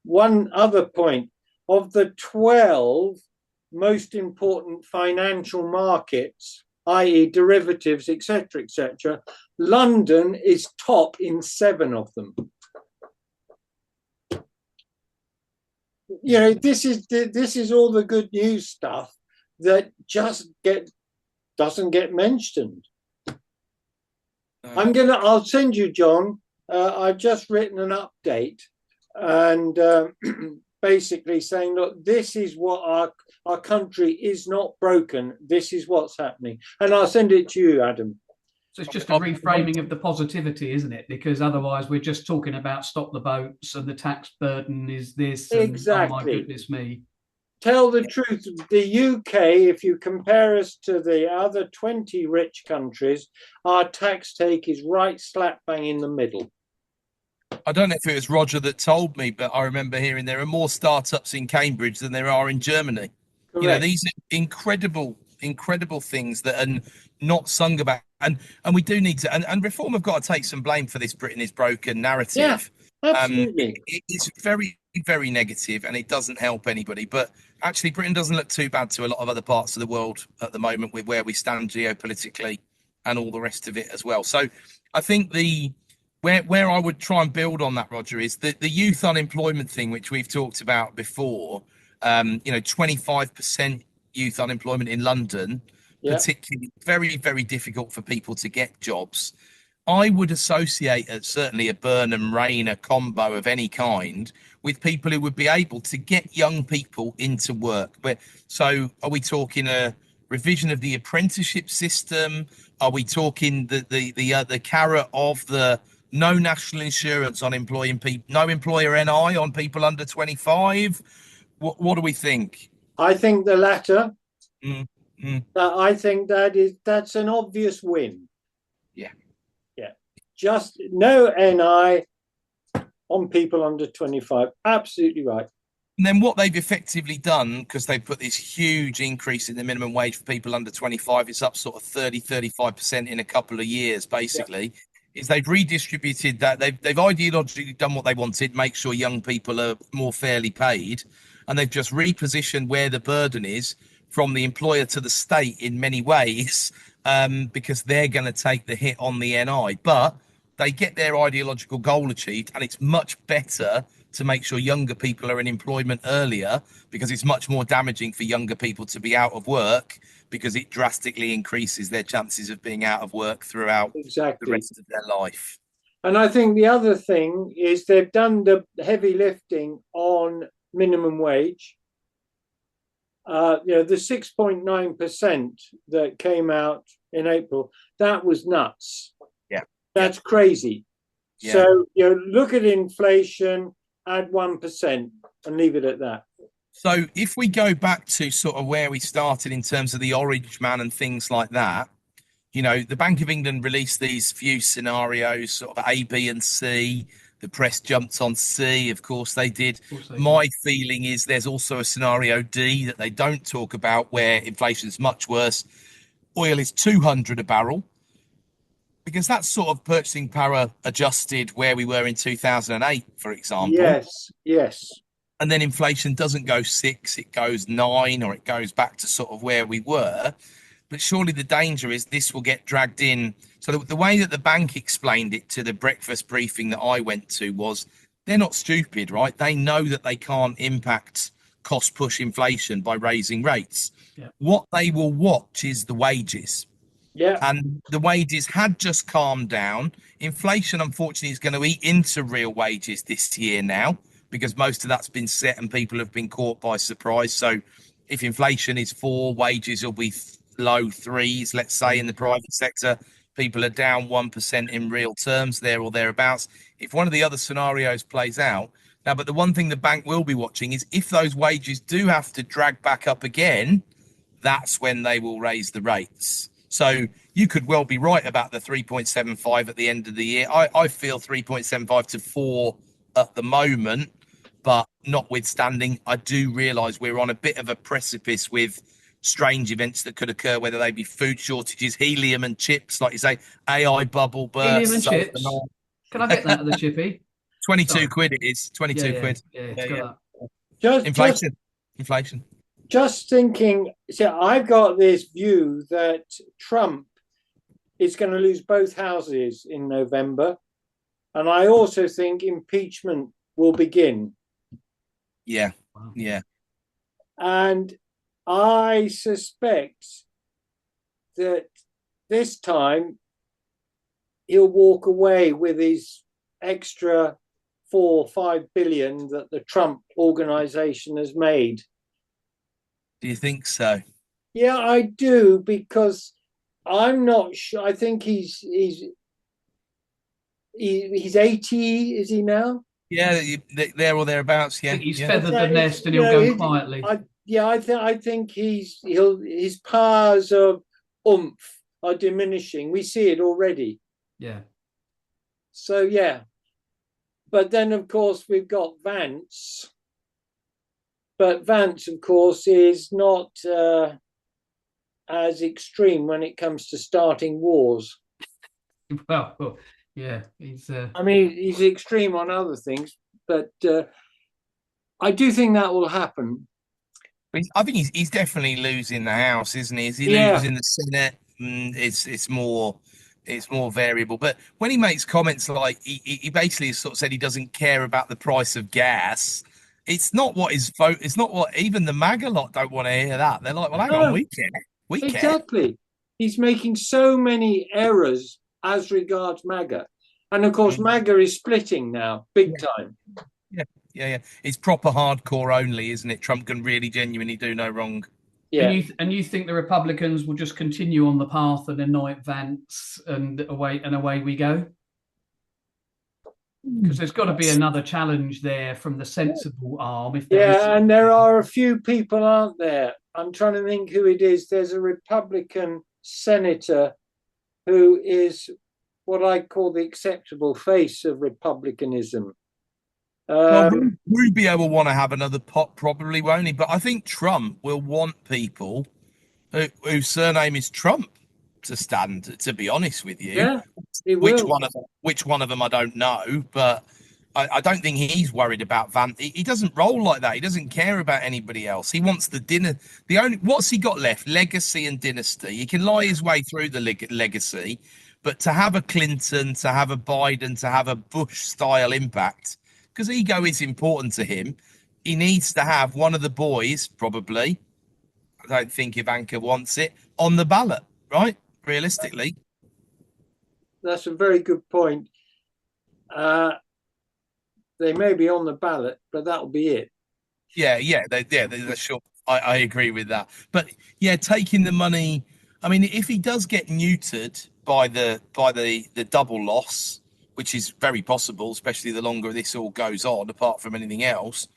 One other point, of the 12 most important financial markets, i.e. derivatives, etc., London is top in 7 of them. You know, this is all the good news stuff that just doesn't get mentioned. I'll send you, John. I've just written an update and basically saying, look, this is what our country is not broken. This is what's happening. And I'll send it to you, Adam. So it's just a reframing of the positivity, isn't it? Because otherwise we're just talking about stop the boats and the tax burden is this. And, exactly. oh my goodness me. Tell the truth. The UK, if you compare us to the other 20 rich countries, our tax take is right slap bang in the middle. I don't know if it was Roger that told me, but I remember hearing there are more startups in Cambridge than there are in Germany. Correct. You know, these are incredible things that are not sung about. And we do need to, and Reform have got to take some blame for this Britain is broken narrative. Yeah, absolutely. It's very, very negative and it doesn't help anybody. But actually, Britain doesn't look too bad to a lot of other parts of the world at the moment with where we stand geopolitically and all the rest of it as well. So I think where I would try and build on that, Roger, is the youth unemployment thing, which we've talked about before. 25% youth unemployment in London, particularly very, very difficult for people to get jobs. I would associate certainly a Burnham Rayner combo of any kind with people who would be able to get young people into work. So are we talking a revision of the apprenticeship system? Are we talking the carrot of the no national insurance on employing people, no employer NI on people under 25? What do we think? I think the latter. I think that's an obvious win. Yeah. Just no NI on people under 25. Absolutely right. And then what they've effectively done, because they've put this huge increase in the minimum wage for people under 25, it's up sort of 35% in a couple of years, basically, is they've redistributed that. They've ideologically done what they wanted, make sure young people are more fairly paid. And they've just repositioned where the burden is from the employer to the state in many ways, because they're going to take the hit on the NI. But they get their ideological goal achieved, and it's much better to make sure younger people are in employment earlier, because it's much more damaging for younger people to be out of work, because it drastically increases their chances of being out of work throughout the rest of their life. And I think the other thing is they've done the heavy lifting on minimum wage. The 6.9% that came out in April, that was nuts. That's crazy. So look at inflation add 1% and leave it at that. So if we go back to sort of where we started in terms of the orange man and things like that, you know, the Bank of England released these few scenarios, sort of A, B, and C. The press jumped on C, of course they did. My feeling is there's also a scenario D that they don't talk about where inflation is much worse. Oil is 200 a barrel, because that's sort of purchasing power adjusted where we were in 2008, for example. Yes, yes. And then inflation doesn't go 6, it goes 9, or it goes back to sort of where we were. But surely the danger is this will get dragged in. So the way that the bank explained it to the breakfast briefing that I went to was they're not stupid, right? They know that they can't impact cost push inflation by raising rates. Yeah. What they will watch is the wages. Yeah. And the wages had just calmed down. Inflation, unfortunately, is going to eat into real wages this year now, because most of that's been set and people have been caught by surprise. So if inflation is 4, wages will be low 3s, let's say, in the private sector. People are down 1% in real terms there or thereabouts. If one of the other scenarios plays out now, but the one thing the bank will be watching is if those wages do have to drag back up again, that's when they will raise the rates. So you could well be right about the 3.75 at the end of the year. I feel 3.75 to 4 at the moment, but notwithstanding, I do realise we're on a bit of a precipice with strange events that could occur, whether they be food shortages, helium and chips, like you say, AI bubble bursts. Helium and chips. Can I get that at the chippy? 22 Sorry. quid it is. 22 quid. Yeah. Inflation. Just thinking, so I've got this view that Trump is going to lose both houses in November. And I also think impeachment will begin. Yeah. Yeah. And I suspect that this time he'll walk away with his extra 4 or 5 billion that the Trump organization has made. Do you think so? Yeah, I do, because I'm not sure. I think he's 80, is he now? Yeah, there or thereabouts. Yeah, I think he's yeah. feathered the nest and he'll go quietly. I think his powers of oomph are diminishing. We see it already. Yeah. So yeah, but then of course we've got Vance. But Vance, of course, is not as extreme when it comes to starting wars. Well, yeah, he's. I mean, he's extreme on other things, but I do think that will happen. I think he's definitely losing the House, isn't he? Is he losing the Senate? It's more variable. But when he makes comments like he basically sort of said he doesn't care about the price of gas. It's not what his vote. It's not what even the MAGA lot don't want to hear that. They're like, well, hang on, we care. We care. Exactly. He's making so many errors as regards MAGA. And of course, MAGA is splitting now, big time. Yeah. It's proper hardcore only, isn't it? Trump can really genuinely do no wrong. Yeah. And you think the Republicans will just continue on the path and anoint Vance and away we go? Because there's got to be another challenge there from the sensible arm. And there are a few people, aren't there? I'm trying to think who it is. There's a Republican senator who is what I call the acceptable face of republicanism. Well, Rubio will want to have another pot, probably, won't he? But I think Trump will want people whose surname is Trump to stand, to be honest with you. Yeah, he will. Which one of them I don't know, but I don't think he's worried about Van. He doesn't roll like that. He doesn't care about anybody else. He wants the dinner. What's he got left? Legacy and dynasty. He can lie his way through the legacy, but to have a Clinton, to have a Biden, to have a Bush style impact, because ego is important to him, he needs to have one of the boys, probably. I don't think Ivanka wants it on the ballot, right? Realistically, that's a very good point. They may be on the ballot, but that'll be it. They're sure. I agree with that. But yeah, taking the money. I mean, if he does get neutered by the double loss, which is very possible, especially the longer this all goes on, apart from anything else.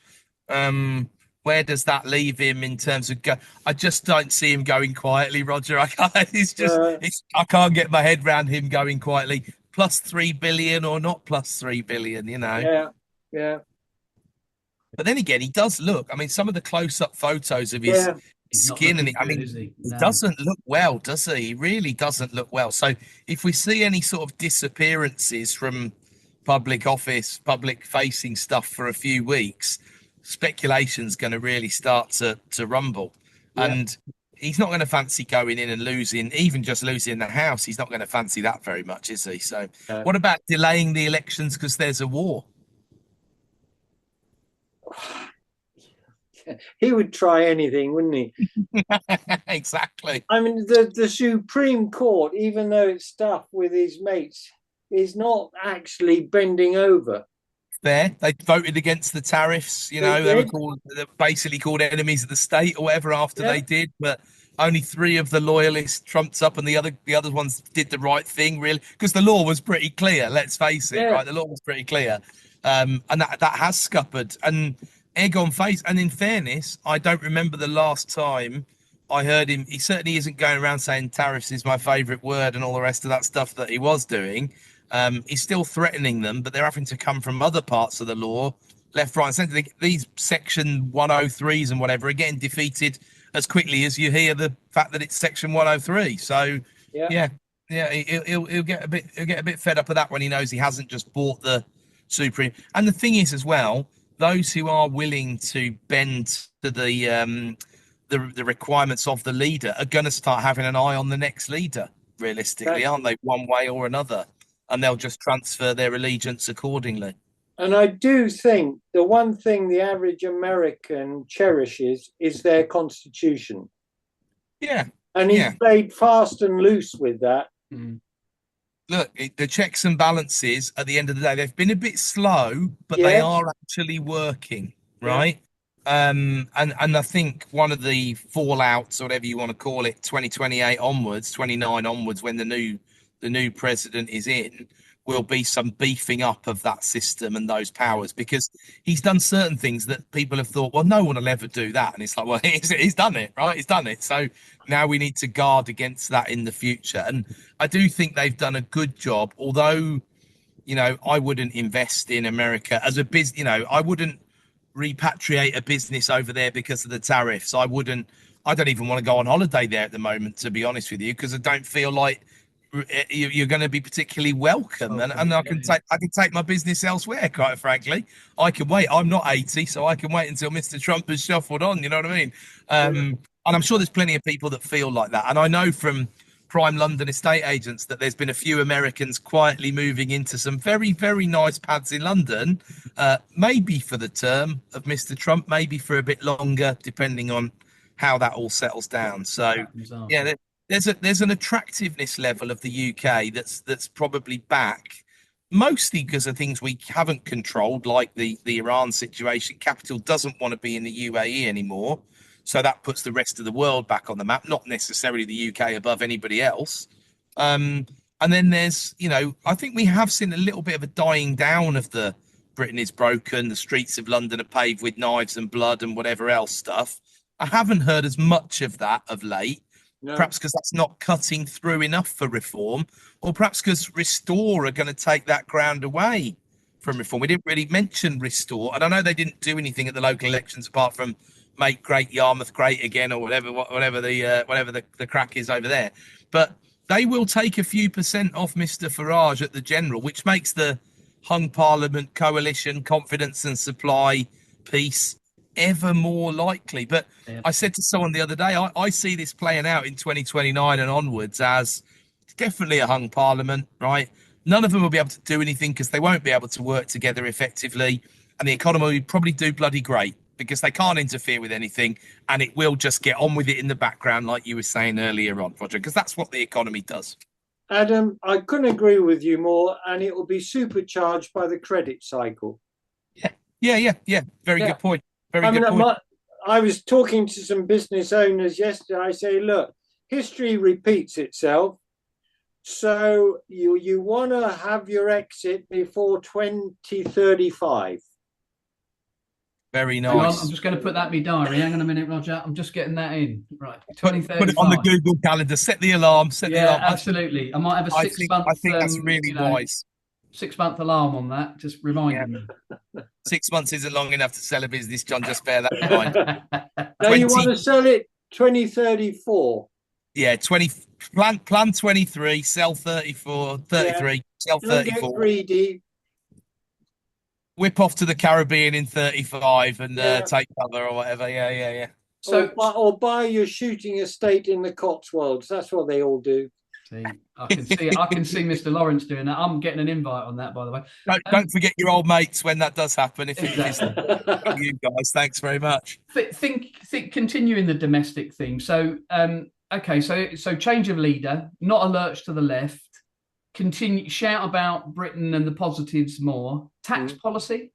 Where does that leave him in terms of I just don't see him going quietly, Roger. I can't, I can't get my head around him going quietly. Plus 3 billion or not plus 3 billion, you know. Yeah. But then again, he does look. I mean, some of the close-up photos of his skin, and he doesn't look well, does he? He really doesn't look well. So if we see any sort of disappearances from public office, public-facing stuff for a few weeks, speculation's going to really start to rumble. And he's not going to fancy going in and losing, even just losing the House. He's not going to fancy that very much, is he? So what about delaying the elections because there's a war? He would try anything, wouldn't he? Exactly. I mean, the Supreme Court, even though it's stuff with his mates, is not actually bending over. There, they voted against the tariffs. You know, they were basically called enemies of the state or whatever after they did. But only 3 of the loyalists trumped up, and the other ones did the right thing, really, because the law was pretty clear. Let's face it, right? The law was pretty clear, and that has scuppered. And egg on face. And in fairness, I don't remember the last time I heard him. He certainly isn't going around saying tariffs is my favourite word and all the rest of that stuff that he was doing. He's still threatening them, but they're having to come from other parts of the law, left, right, and centre. These Section 103s and whatever are getting defeated as quickly as you hear the fact that it's Section 103. So, he'll get a bit fed up of that when he knows he hasn't just bought the Supreme. And the thing is, as well, those who are willing to bend to the requirements of the leader are going to start having an eye on the next leader, realistically, aren't they? One way or another. And they'll just transfer their allegiance accordingly. And I do think the one thing the average American cherishes is their constitution. Yeah. And he's played fast and loose with that. Look, the checks and balances at the end of the day, they've been a bit slow, but they are actually working, right? And I think one of the fallouts, or whatever you want to call it, 2028 onwards, 29 onwards, when the new president is in, will be some beefing up of that system and those powers, because he's done certain things that people have thought, well, no one will ever do that. And it's like, well, he's done it, right? He's done it. So now we need to guard against that in the future. And I do think they've done a good job, although, you know, I wouldn't invest in America as a business. You know, I wouldn't repatriate a business over there because of the tariffs. I don't even want to go on holiday there at the moment, to be honest with you, because I don't feel like you're going to be particularly welcome. And I can take my business elsewhere, quite frankly. I can wait. I'm not 80, so I can wait until Mr. Trump has shuffled on, you know what I mean? And I'm sure there's plenty of people that feel like that. And I know from prime London estate agents that there's been a few Americans quietly moving into some very, very nice pads in London, maybe for the term of Mr. Trump, maybe for a bit longer, depending on how that all settles down. So, yeah, there's an attractiveness level of the UK that's probably back, mostly because of things we haven't controlled, like the Iran situation. Capital doesn't want to be in the UAE anymore, so that puts the rest of the world back on the map, not necessarily the UK above anybody else. And then there's, you know, I think we have seen a little bit of a dying down of the Britain is broken, the streets of London are paved with knives and blood and whatever else stuff. I haven't heard as much of that of late. No. Perhaps because that's not cutting through enough for reform, or perhaps because Restore are going to take that ground away from reform. We didn't really mention Restore, and I know they didn't do anything at the local elections apart from make Great Yarmouth great again, or whatever the crack is over there. But they will take a few percent off Mr. Farage at the general, which makes the hung Parliament coalition confidence and supply piece ever more likely. But I said to someone the other day, I see this playing out in 2029 and onwards as definitely a hung Parliament, right? None of them will be able to do anything because they won't be able to work together effectively, and the economy will probably do bloody great because they can't interfere with anything, and it will just get on with it in the background, like you were saying earlier on, Roger, because that's what the economy does. Adam, I couldn't agree with you more, and it will be supercharged by the credit cycle. Yeah. Very good point. Good point. I was talking to some business owners yesterday. I say, look, history repeats itself. So you want to have your exit before 2035. Very Hang on, nice. I'm just going to put that in my diary. Hang on a minute, Roger. I'm just getting that in. Right, Put it on the 2035. Google Calendar. Set the alarm. Set the Yeah, alarm. absolutely. I might have a I six think month, I think that's really wise. 6 month alarm on that, just Yeah, reminding me. 6 months isn't long enough to sell a business, John. Just bear that in mind. Now you want 20, to sell it 2034. yeah, 20 plan 23, sell 34, Yeah, 33, sell don't get 34. greedy. Whip off to the Caribbean in 35 and Yeah, take cover or whatever. Yeah, yeah, yeah. So, or buy your shooting estate in the Cotswolds. That's what they all do. see, I can see Mr. Lawrence doing that. I'm getting an invite on that, by the way. Don't forget your old mates when that does happen. If it's Exactly. you guys, thanks very much. Think continuing the domestic theme. So, okay, so change of leader, not a lurch to the left. Continue shout about Britain and the positives more. Tax policy.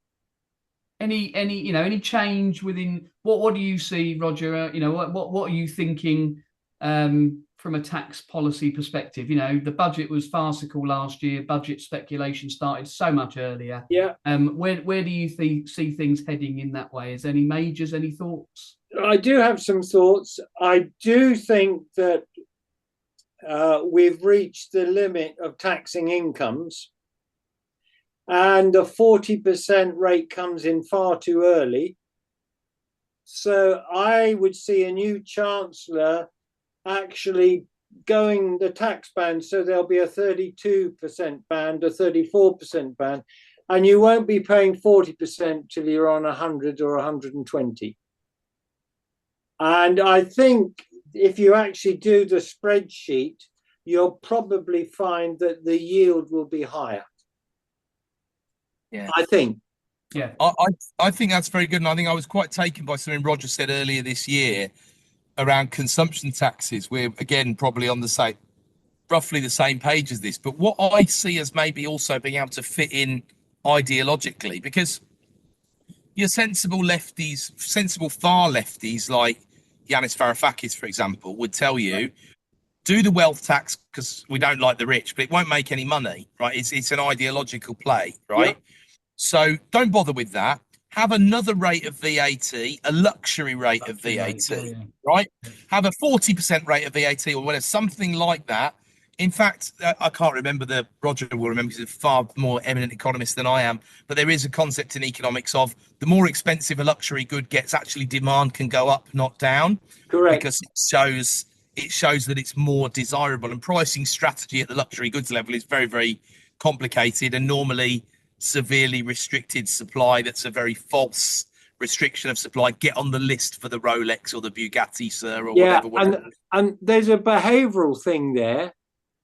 Any change within what do you see, Roger? What are you thinking from a tax policy perspective? The budget was farcical last year. Budget speculation started so much earlier. Yeah. Where do you see things heading in that way? Is any majors? Any thoughts? I do have some thoughts. I do think that we've reached the limit of taxing incomes, and the 40% rate comes in far too early. So I would see a new Chancellor actually going the tax band, so there'll be a 32% band, a 34% band, and you won't be paying 40% till you're on 100 or 120. And I think if you actually do the spreadsheet, you'll probably find that the yield will be higher. Yeah, I think. Yeah, I think that's very good, and I think I was quite taken by something Roger said earlier this year around consumption taxes. We're again probably on roughly the same page as this, but what I see as maybe also being able to fit in ideologically, because your sensible lefties, sensible far lefties like Yanis Varoufakis, for example, would tell you do the wealth tax because we don't like the rich, but it won't make any money, right? It's an ideological play, right? Yep. So don't bother with that. Have another rate of VAT, a luxury rate of VAT, right? Have a 40% rate of VAT or whatever, something like that. In fact, I can't remember Roger will remember because he's a far more eminent economist than I am, but there is a concept in economics of the more expensive a luxury good gets, actually demand can go up, not down. Correct. Because it shows that it's more desirable, and pricing strategy at the luxury goods level is very, very complicated and normally severely restricted supply. That's a very false restriction of supply. Get on the list for the Rolex or the Bugatti, sir, or whatever. And there's a behavioral thing there,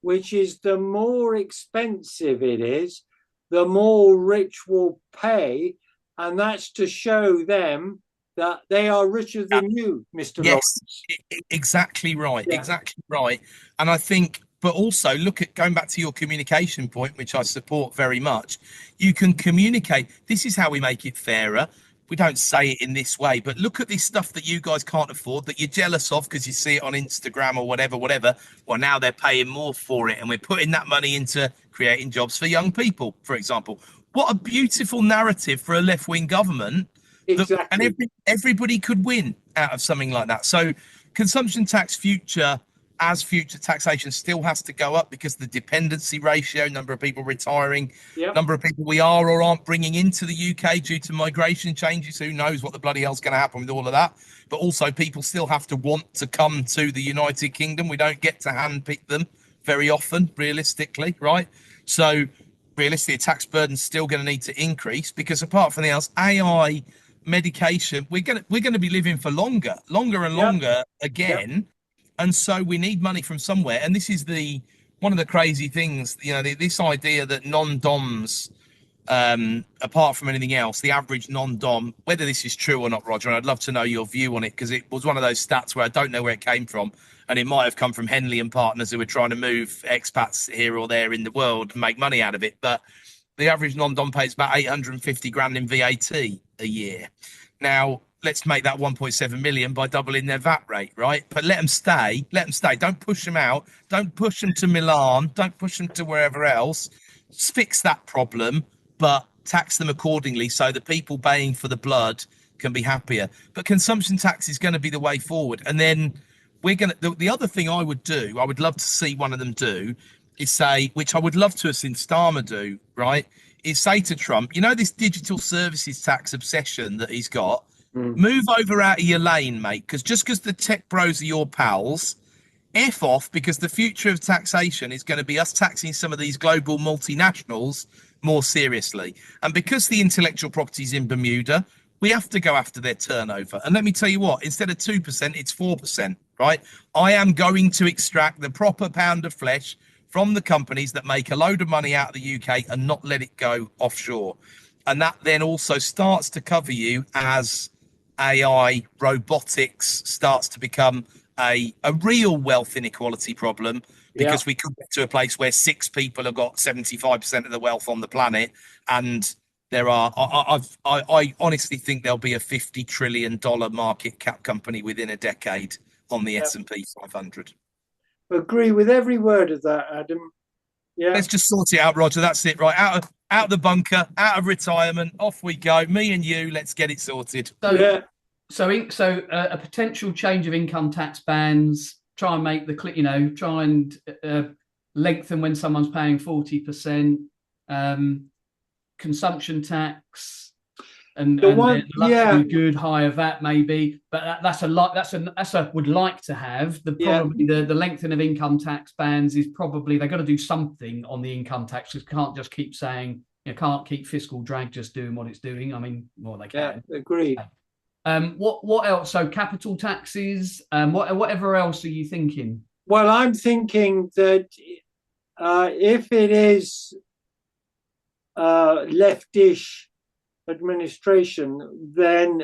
which is the more expensive it is, the more rich will pay, and that's to show them that they are richer than you, Mr. Yes, Lawrence. exactly right. Yeah. Exactly right. And I think, but also look at going back to your communication point, which I support very much. You can communicate. This is how we make it fairer. We don't say it in this way, but look at this stuff that you guys can't afford, that you're jealous of because you see it on Instagram or whatever. Well, now they're paying more for it, and we're putting that money into creating jobs for young people, for example. What a beautiful narrative for a left-wing government. Exactly. And everybody could win out of something like that. So consumption tax future taxation still has to go up because the dependency ratio, number of people retiring, number of people we are or aren't bringing into the UK due to migration changes. Who knows what the bloody hell's going to happen with all of that? But also people still have to want to come to the United Kingdom. We don't get to handpick them very often, realistically, right? So realistically, tax burden's still going to need to increase because apart from the else, AI, medication, we're going to be living for longer and longer again. And so we need money from somewhere. And this is one of the crazy things, this idea that non-doms, apart from anything else, the average non-dom, whether this is true or not, Roger, and I'd love to know your view on it, because it was one of those stats where I don't know where it came from. And it might have come from Henley and Partners, who were trying to move expats here or there in the world and make money out of it. But the average non-dom pays about 850 grand in VAT a year. Now, let's make that 1.7 million by doubling their VAT rate, right? But let them stay. Let them stay. Don't push them out. Don't push them to Milan. Don't push them to wherever else. Just fix that problem, but tax them accordingly so the people paying for the blood can be happier. But consumption tax is going to be the way forward. And then we're going to, the other thing I would do, I would love to see one of them do, is say, which I would love to have seen Starmer do, right? Is say to Trump, you know, this digital services tax obsession that he's got, move over out of your lane, mate, because just because the tech bros are your pals, F off, because the future of taxation is going to be us taxing some of these global multinationals more seriously. And because the intellectual property is in Bermuda, we have to go after their turnover. And let me tell you what, instead of 2%, it's 4%, right? I am going to extract the proper pound of flesh from the companies that make a load of money out of the UK and not let it go offshore. And that then also starts to cover you as AI, robotics starts to become a real wealth inequality problem, because we come to a place where 6 people have got 75% of the wealth on the planet, and there are I honestly think there'll be a $50 trillion market cap company within a decade on the S&P 500. Agree with every word of that, Adam. Yeah, let's just sort it out, Roger. That's it, right? Out of the bunker, out of retirement, off we go. Me and you, let's get it sorted. So a potential change of income tax bands. Try and make try and lengthen when someone's paying 40%. Consumption tax, and the luxury good higher VAT maybe, but that's a would like to have. The lengthening of income tax bands is probably they've got to do something on the income tax. Because can't just keep saying can't keep fiscal drag just doing what it's doing. I mean, well, they can. Yeah, agreed. What else? So capital taxes. Whatever else are you thinking? Well, I'm thinking that if it is leftish administration, then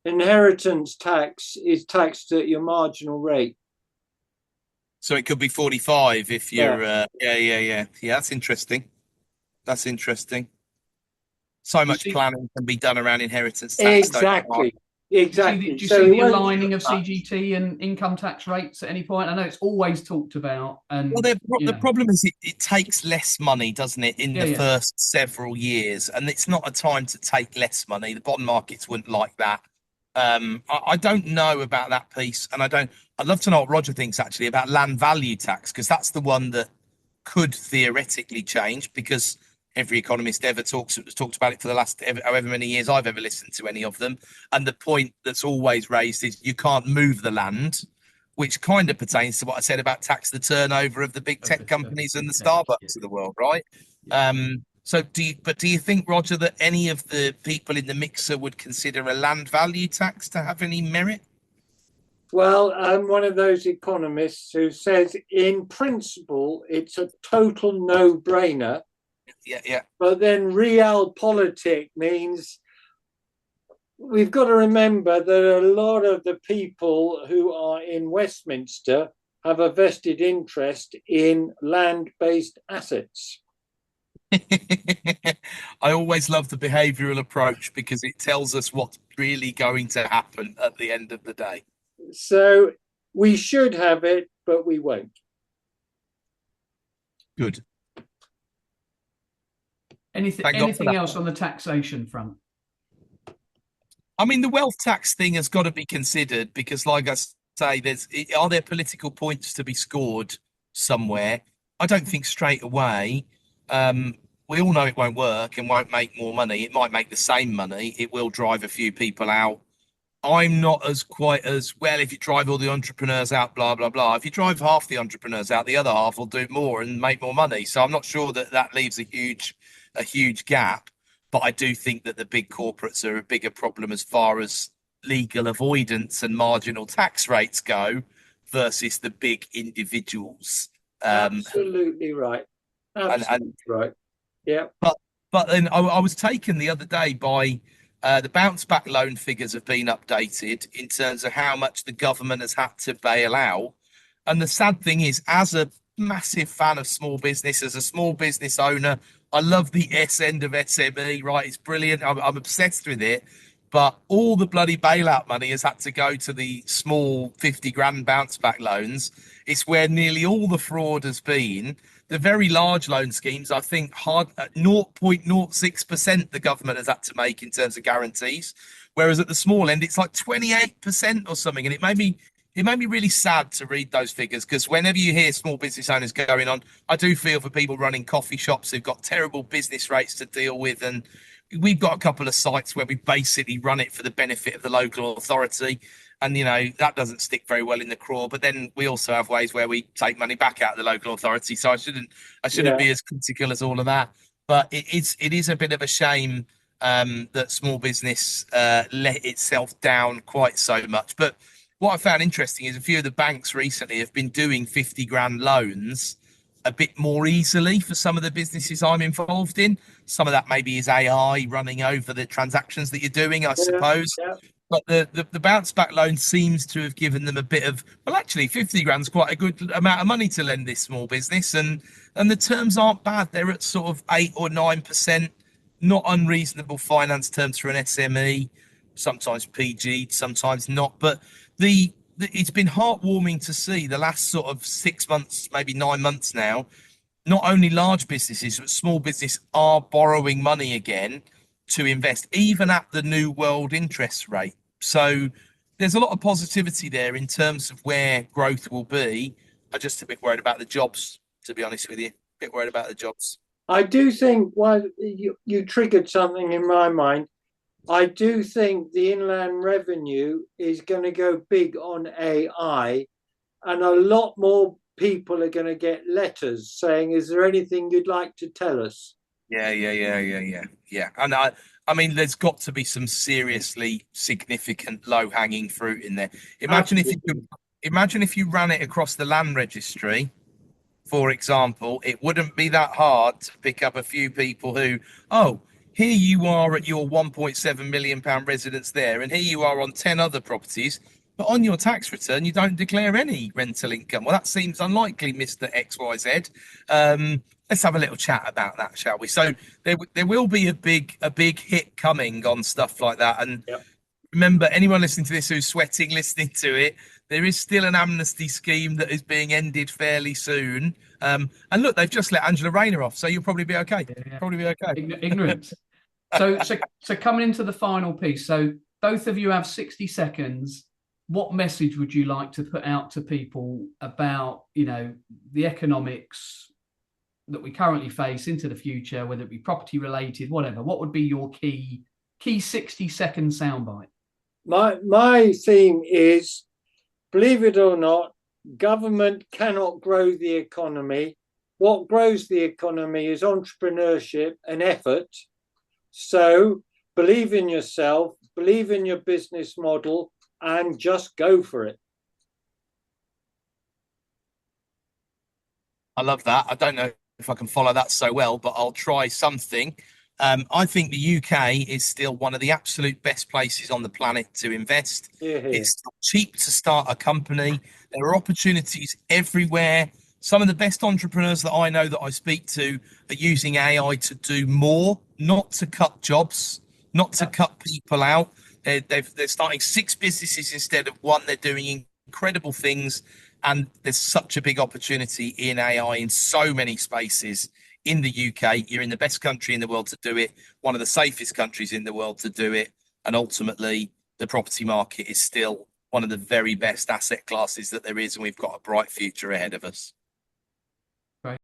inheritance tax is taxed at your marginal rate. So it could be 45 if you're yeah. That's interesting. So much planning can be done around inheritance tax. Exactly. Do you see the aligning of CGT and income tax rates at any point? I know it's always talked about. And the problem is it takes less money, doesn't it, in the first several years, and it's not a time to take less money. The bond markets wouldn't like that. I don't know about that piece, and I'd love to know what Roger thinks actually about land value tax, because that's the one that could theoretically change, because every economist ever talked about it for the last however many years I've ever listened to any of them. And the point that's always raised is you can't move the land, which kind of pertains to what I said about tax the turnover of the big tech companies and the Starbucks of the world, right? So do you think, Roger, that any of the people in the mixer would consider a land value tax to have any merit? Well, I'm one of those economists who says in principle it's a total no-brainer. Yeah. But then realpolitik means we've got to remember that a lot of the people who are in Westminster have a vested interest in land-based assets. I always love the behavioural approach, because it tells us what's really going to happen at the end of the day. So we should have it, but we won't. Good. Anything else on the taxation front? I mean, the wealth tax thing has got to be considered, because, like I say, are there political points to be scored somewhere? I don't think straight away. We all know it won't work and won't make more money. It might make the same money. It will drive a few people out. I'm not quite as well. If you drive all the entrepreneurs out, blah blah blah. If you drive half the entrepreneurs out, the other half will do more and make more money. So I'm not sure that leaves a huge gap. But I do think that the big corporates are a bigger problem as far as legal avoidance and marginal tax rates go, versus the big individuals. Absolutely right. Absolutely right. Yeah. But then I was taken the other day by the bounce back loan figures have been updated in terms of how much the government has had to bail out. And the sad thing is, as a massive fan of small business. As a small business owner, I love the S end of SME, right? It's brilliant. I'm obsessed with it. But all the bloody bailout money has had to go to the small 50 grand bounce back loans. It's where nearly all the fraud has been. The very large loan schemes, I think, hard at 0.06% the government has had to make in terms of guarantees. Whereas at the small end, it's like 28% or something. And it made me really sad to read those figures, because whenever you hear small business owners going on, I do feel for people running coffee shops who've got terrible business rates to deal with. And we've got a couple of sites where we basically run it for the benefit of the local authority. And, you know, that doesn't stick very well in the craw. But then we also have ways where we take money back out of the local authority. So I shouldn't be as critical as all of that. But it is a bit of a shame that small business let itself down quite so much. But what I found interesting is a few of the banks recently have been doing 50 grand loans a bit more easily for some of the businesses I'm involved in. Some of that maybe is AI running over the transactions that you're doing, I suppose. Yeah. But the bounce back loan seems to have given them a bit of, well, actually 50 grand's quite a good amount of money to lend this small business. And the terms aren't bad. They're at sort of 8 or 9%, not unreasonable finance terms for an SME, sometimes PG, sometimes not. But it's been heartwarming to see the last sort of 6 months, maybe 9 months now, not only large businesses, but small business are borrowing money again to invest, even at the new world interest rate. So there's a lot of positivity there in terms of where growth will be. I'm just a bit worried about the jobs, to be honest with you. A bit worried about the jobs. I do think, well, you triggered something in my mind. I do think the Inland Revenue is going to go big on AI, and a lot more people are going to get letters saying, "Is there anything you'd like to tell us?" Yeah. And I mean, there's got to be some seriously significant low-hanging fruit in there. Imagine if you ran it across the land registry, for example. It wouldn't be that hard to pick up a few people who, oh, here you are at your 1.7 million pound residence there, and here you are on 10 other properties, but on your tax return you don't declare any rental income. Well, that seems unlikely, Mr. XYZ. Let's have a little chat about that, shall we? So there will be a big hit coming on stuff like that. And remember, anyone listening to this who's sweating listening to it, there is still an amnesty scheme that is being ended fairly soon. And look, they've just let Angela Rayner off, so you'll probably be okay. Probably be okay. Ignorant. So coming into the final piece. So both of you have 60 seconds. What message would you like to put out to people about, you know, the economics that we currently face into the future, whether it be property related, whatever? What would be your key 60-second soundbite? My theme is, believe it or not, government cannot grow the economy. What grows the economy is entrepreneurship and effort. So believe in yourself, believe in your business model, and just go for it. I love that. I don't know if I can follow that so well, but I'll try something. I think the UK is still one of the absolute best places on the planet to invest. It's still cheap to start a company. There are opportunities everywhere. Some of the best entrepreneurs that I know that I speak to are using AI to do more, not to cut jobs, not to cut people out. They're starting 6 businesses instead of 1. They're doing incredible things. And there's such a big opportunity in AI in so many spaces. In the UK, you're in the best country in the world to do it, one of the safest countries in the world to do it. And ultimately, the property market is still one of the very best asset classes that there is. And we've got a bright future ahead of us.